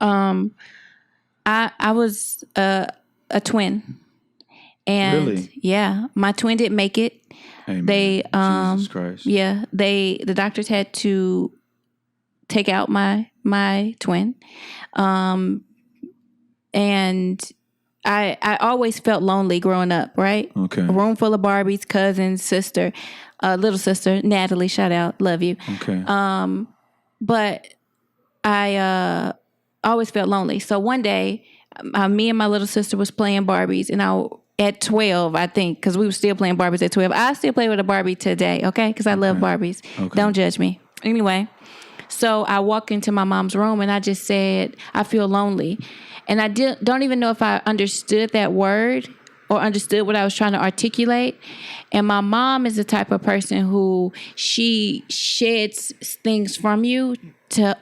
I was a twin, and really? Yeah, my twin didn't make it. Amen. They Jesus Christ. Yeah, the doctors had to take out my twin, and I always felt lonely growing up. Right? Okay. A room full of Barbies, cousins, sister, little sister Natalie. Shout out, love you. Okay. But I always felt lonely. So one day, me and my little sister was playing Barbies, and at 12, I think, because we were still playing Barbies at 12. I still play with a Barbie today, okay? Because I love Barbies. Okay. Don't judge me. Anyway, so I walked into my mom's room, and I just said, I feel lonely. And I don't even know if I understood that word or understood what I was trying to articulate. And my mom is the type of person who she sheds things from you to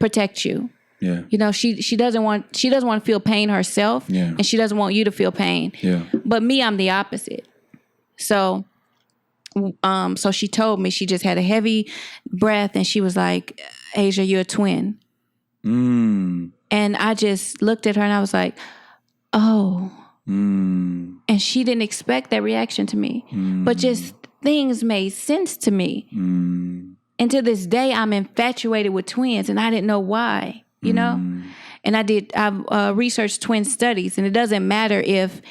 protect you. Yeah. You know, she doesn't want to feel pain herself. Yeah. And she doesn't want you to feel pain. Yeah. But me, I'm the opposite. So So she told me, she just had a heavy breath and she was like, Asia, you're a twin. And I just looked at her and I was like, oh. And she didn't expect that reaction to me. But just things made sense to me. And to this day, I'm infatuated with twins and I didn't know why, you know? And I've researched twin studies, and it doesn't matter if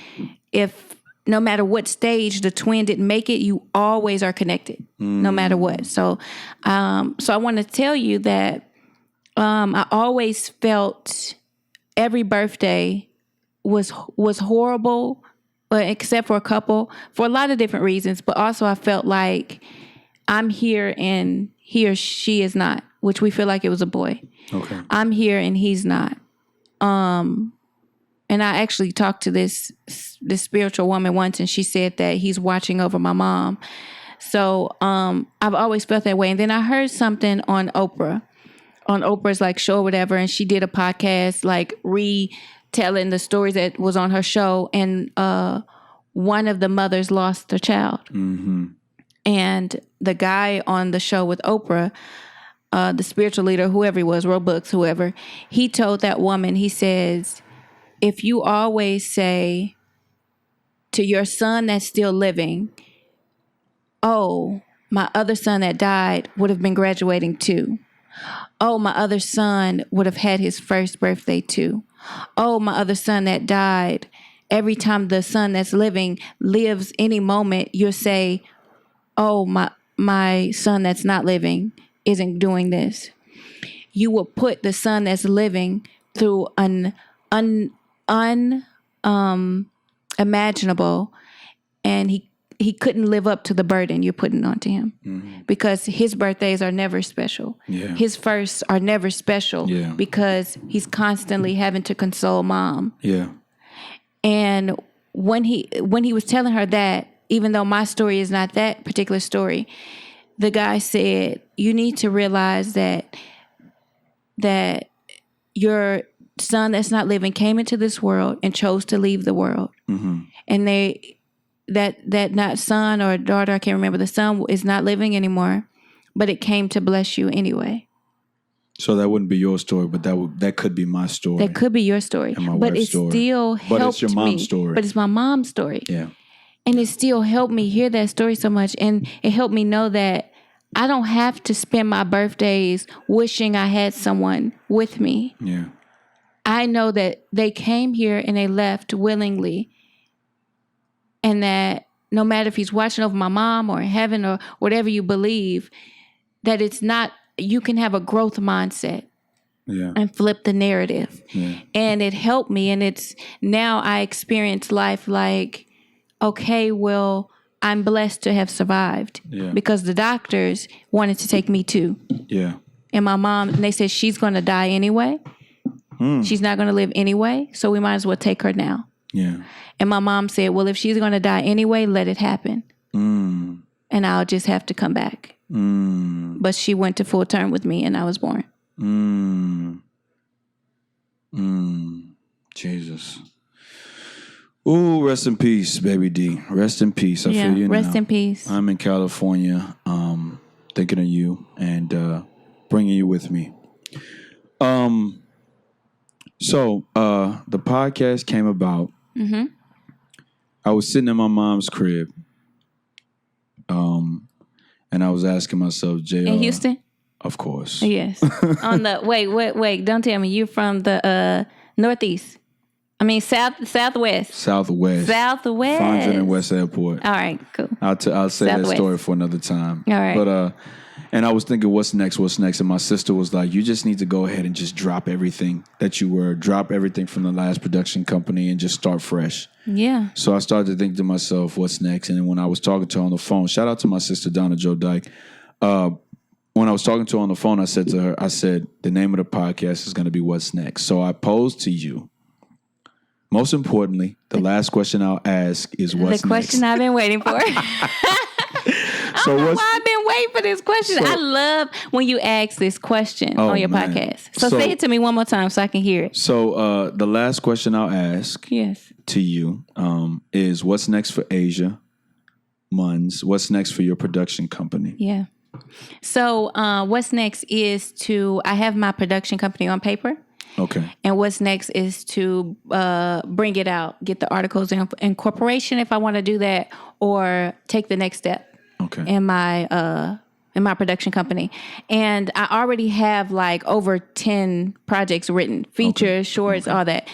no matter what stage the twin didn't make it, you always are connected, no matter what. So I want to tell you that I always felt every birthday was horrible, except for a couple, for a lot of different reasons. But also I felt like I'm here and he or she is not, which we feel like it was a boy. Okay. I'm here and he's not. And I actually talked to this spiritual woman once, and she said that he's watching over my mom. So I've always felt that way. And then I heard something on Oprah's like show or whatever, and she did a podcast like retelling the stories that was on her show, and one of the mothers lost a child. And the guy on the show with Oprah, the spiritual leader, whoever he was, wrote books, whoever, he told that woman, he says, if you always say to your son that's still living, oh, my other son that died would have been graduating too. Oh, my other son would have had his first birthday too. Oh, my other son that died. Every time the son that's living lives any moment, you'll say, oh, my son that's not living isn't doing this. You will put the son that's living through an unimaginable, and he couldn't live up to the burden you're putting onto him, because his birthdays are never special. His firsts are never special because he's constantly having to console mom. And when he was telling her that, even though my story is not that particular story, the guy said, you need to realize that your son that's not living came into this world and chose to leave the world. And that not son or daughter, I can't remember, the son is not living anymore, but it came to bless you anyway. So that wouldn't be your story, but that could be my story. That could be your story. And my but wife's it story. Still helped me. But it's your mom's story. But it's my mom's story. Yeah. And it still helped me hear that story so much. And it helped me know that I don't have to spend my birthdays wishing I had someone with me. Yeah. I know that they came here and they left willingly. And that no matter if he's watching over my mom or in heaven or whatever you believe, that it's not, you can have a growth mindset. And flip the narrative. And it helped me. And it's now I experience life like, okay, well, I'm blessed to have survived because the doctors wanted to take me too. And my mom, and they said she's going to die anyway. She's not going to live anyway. So we might as well take her now. And my mom said, well, if she's going to die anyway, let it happen. And I'll just have to come back. But she went to full term with me and I was born. Jesus. Ooh, rest in peace, baby D. Rest in peace. I feel you now. Rest in peace. I'm in California, thinking of you and bringing you with me. So the podcast came about. I was sitting in my mom's crib, and I was asking myself, JR. In Houston? Of course. Yes. On the wait, don't tell me you're from the Northeast. I mean Southwest. Southwest. Fondren and West Airport. All right, cool. I'll say Southwest. that story for another time. All right. But and I was thinking, what's next? And my sister was like, you just need to go ahead and just drop everything that you were, drop everything from the last production company and just start fresh. Yeah. So I started to think to myself, what's next? And when I was talking to her on the phone, shout out to my sister, Donna Jo Dike. When I was talking to her on the phone, I said to her, the name of the podcast is going to be What's Next. So I posed to you, most importantly, the last question I'll ask is what's next? The question I've been waiting for. I don't know why I've been waiting for this question. I love when you ask this question on your podcast. So say it to me one more time so I can hear it. So the last question I'll ask to you is what's next for Asia? Munns. What's next for your production company? Yeah. So what's next is I have my production company on paper. Okay. And what's next is to bring it out, get the articles in incorporation if I want to do that, or take the next step in my production company. And I already have like over 10 projects written, features, shorts, all that.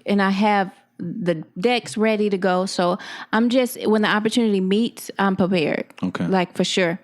And I have the decks ready to go. So I'm just, when the opportunity meets, I'm prepared. Okay. Like for sure.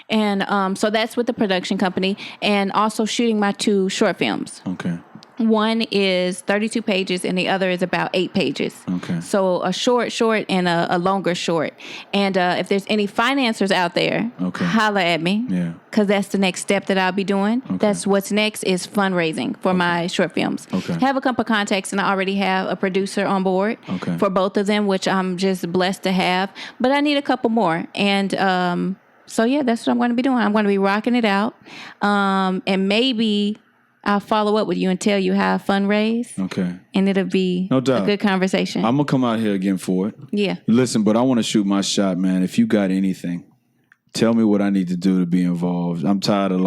And so that's with the production company, and also shooting my 2 short films. Okay. One is 32 pages and the other is about 8 pages. Okay. So a short and a longer short. And if there's any financiers out there, holla at me. Yeah. Because that's the next step that I'll be doing. Okay. That's what's next is fundraising for my short films. Okay. I have a couple of contacts, and I already have a producer on board for both of them, which I'm just blessed to have. But I need a couple more. And so, yeah, that's what I'm going to be doing. I'm going to be rocking it out. And maybe I'll follow up with you and tell you how I fundraise. Okay. And it'll be a good conversation. I'm going to come out here again for it. Yeah. Listen, but I want to shoot my shot, man. If you got anything, tell me what I need to do to be involved. I'm tired of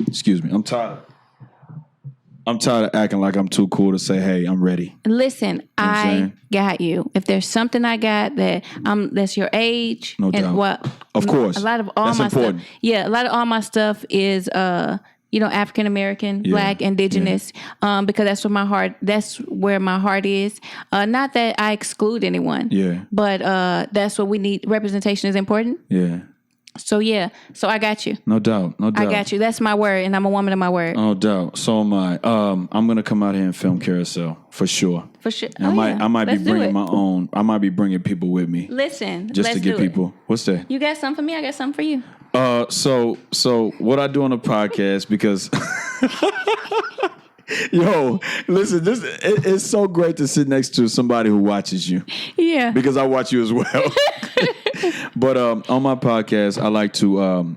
excuse me. I'm tired of acting like I'm too cool to say, hey, I'm ready. Listen, I got you. If there's something I got that's your age. No doubt. Of course. A lot of all my stuff. Yeah, a lot of all my stuff is African American, Black, Indigenous, because that's where my heart is. Not that I exclude anyone. Yeah. But that's what we need. Representation is important. Yeah. So I got you. No doubt. I got you. That's my word, and I'm a woman of my word. No doubt. So am I. I'm gonna come out here and film Carousel for sure. For sure. I might be bringing my own. I might be bringing people with me. Listen, just to get people. What's that? You got something for me? I got something for you. So what I do on the podcast, because yo, listen, it's so great to sit next to somebody who watches you. Yeah. Because I watch you as well. But on my podcast, I like to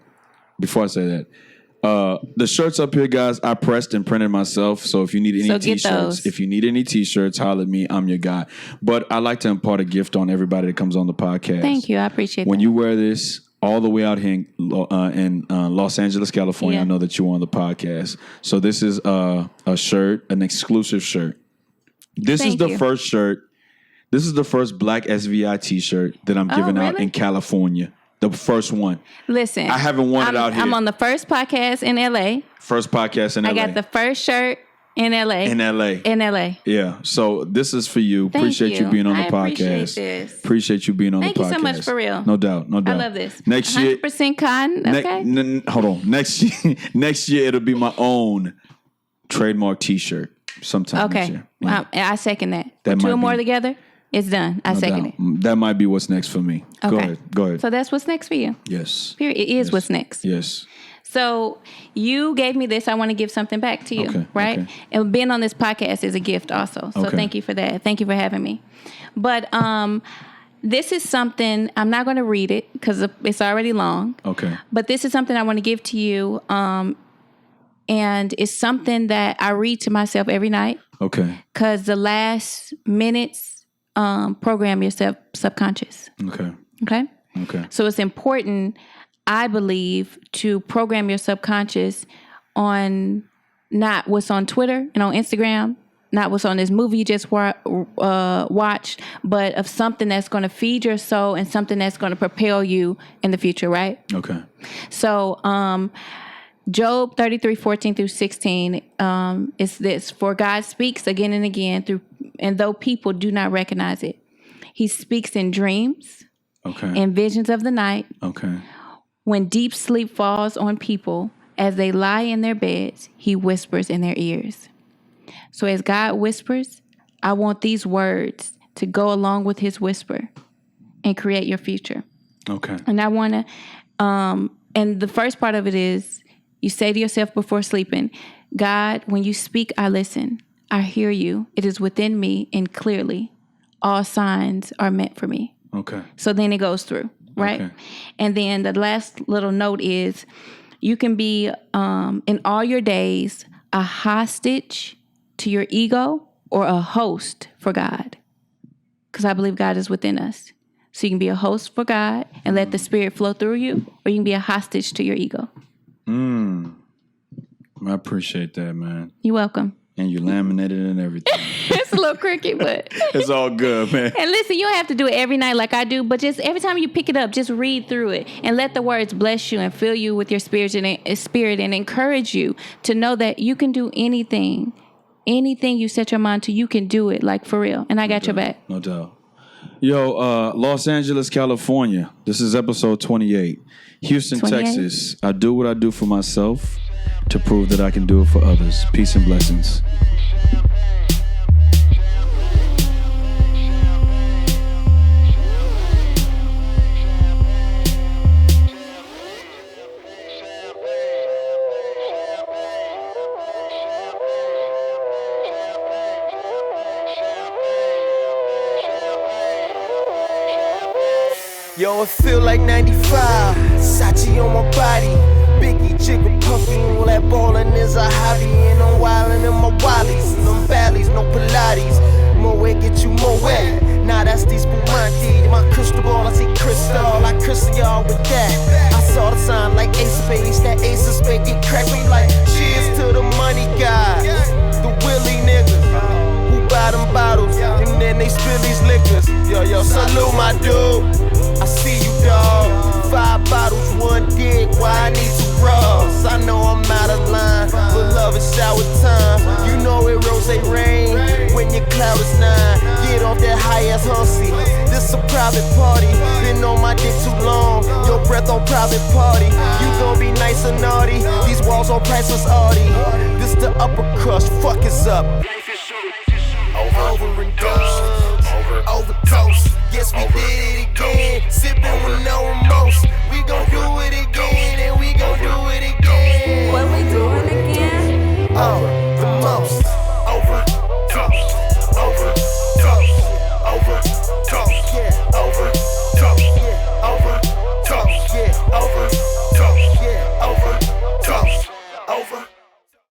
before I say that, the shirts up here, guys, I pressed and printed myself. So if you need any t-shirts, holler at me. I'm your guy. But I like to impart a gift on everybody that comes on the podcast. Thank you. I appreciate that. When you wear this all the way out here in Los Angeles, California, I know that you're on the podcast. So this is a shirt, an exclusive shirt. This is the first shirt. This is the first Black SVI t-shirt that I'm giving out in California. The first one. Listen. I haven't worn it out here. I'm on the first podcast in LA. First podcast in LA. I got the first shirt in LA. In LA. Yeah. So this is for you. Appreciate you being on the podcast. Appreciate you being on the podcast. Thank you so much, for real. No doubt. I love this. Next year. 100% cotton. Okay. Hold on. Next year it'll be my own trademark t-shirt sometime next year. Yeah. I second that. Put 2 or more together. It's done. I second it. That might be what's next for me. Okay. Go ahead. So that's what's next for you. Yes. Period. It is what's next. Yes. So you gave me this. I want to give something back to you, right? Okay. And being on this podcast is a gift also. So thank you for that. Thank you for having me. But this is something, I'm not going to read it because it's already long. Okay. But this is something I want to give to you. And it's something that I read to myself every night. Okay. Because the last minutes program your subconscious. Okay. So it's important, I believe, to program your subconscious on not what's on Twitter and on Instagram, not what's on this movie you just watched, but of something that's going to feed your soul and something that's going to propel you in the future, right? Okay. So Job 33:14-16 is this: for God speaks again and again and though people do not recognize it, he speaks in dreams, in visions of the night. When deep sleep falls on people as they lie in their beds, he whispers in their ears. So as God whispers, I want these words to go along with his whisper and create your future. And I want to, and the first part of it is, you say to yourself before sleeping, God, when you speak, I listen. I hear you. It is within me, and clearly all signs are meant for me. So then it goes through, right? And then the last little note is, you can be in all your days a hostage to your ego or a host for God. Because I believe God is within us. So you can be a host for God and let the Spirit flow through you, or you can be a hostage to your ego. I appreciate that, man. You're welcome. And you laminated and everything. It's a little cricket, but It's all good, man. And listen, you don't have to do it every night like I do, but just every time you pick it up, just read through it and let the words bless you and fill you with your spirit and encourage you to know that you can do anything. Anything you set your mind to, you can do it, like for real. And I got your back. No doubt. Yo, Los Angeles, California. This is episode 28. Houston, 28? Texas. I do what I do for myself to prove that I can do it for others. Peace and blessings. Yo, it feel like 95. Sachi on my body. Biggie, jigger, puffy. All that ballin' is a hobby. And I'm wildin' in my wallies. And them valleys, no Pilates. More wet, get you more wet. Nah, that's these Spumante. My crystal ball, I see crystal. I crystal y'all with that. I saw the sign like Ace of Spades. That Ace of Spades, get cracked me like cheers to the money guys. The Willie niggas. Buy them bottles, and then they spill these liquors. Yo, salute my dude. I see you, dawg. 5 bottles, 1 dick. Why I need 2 bras? I know I'm out of line, but love is shower time. You know it rose rain when your cloud is 9. Get off that high ass hussy. This a private party. Been on my dick too long. Your breath on private party. You gon' be nice and naughty. These walls on priceless Audi. This the upper crust. Fuck is up. Over and done, overdose. Yes, we did it again.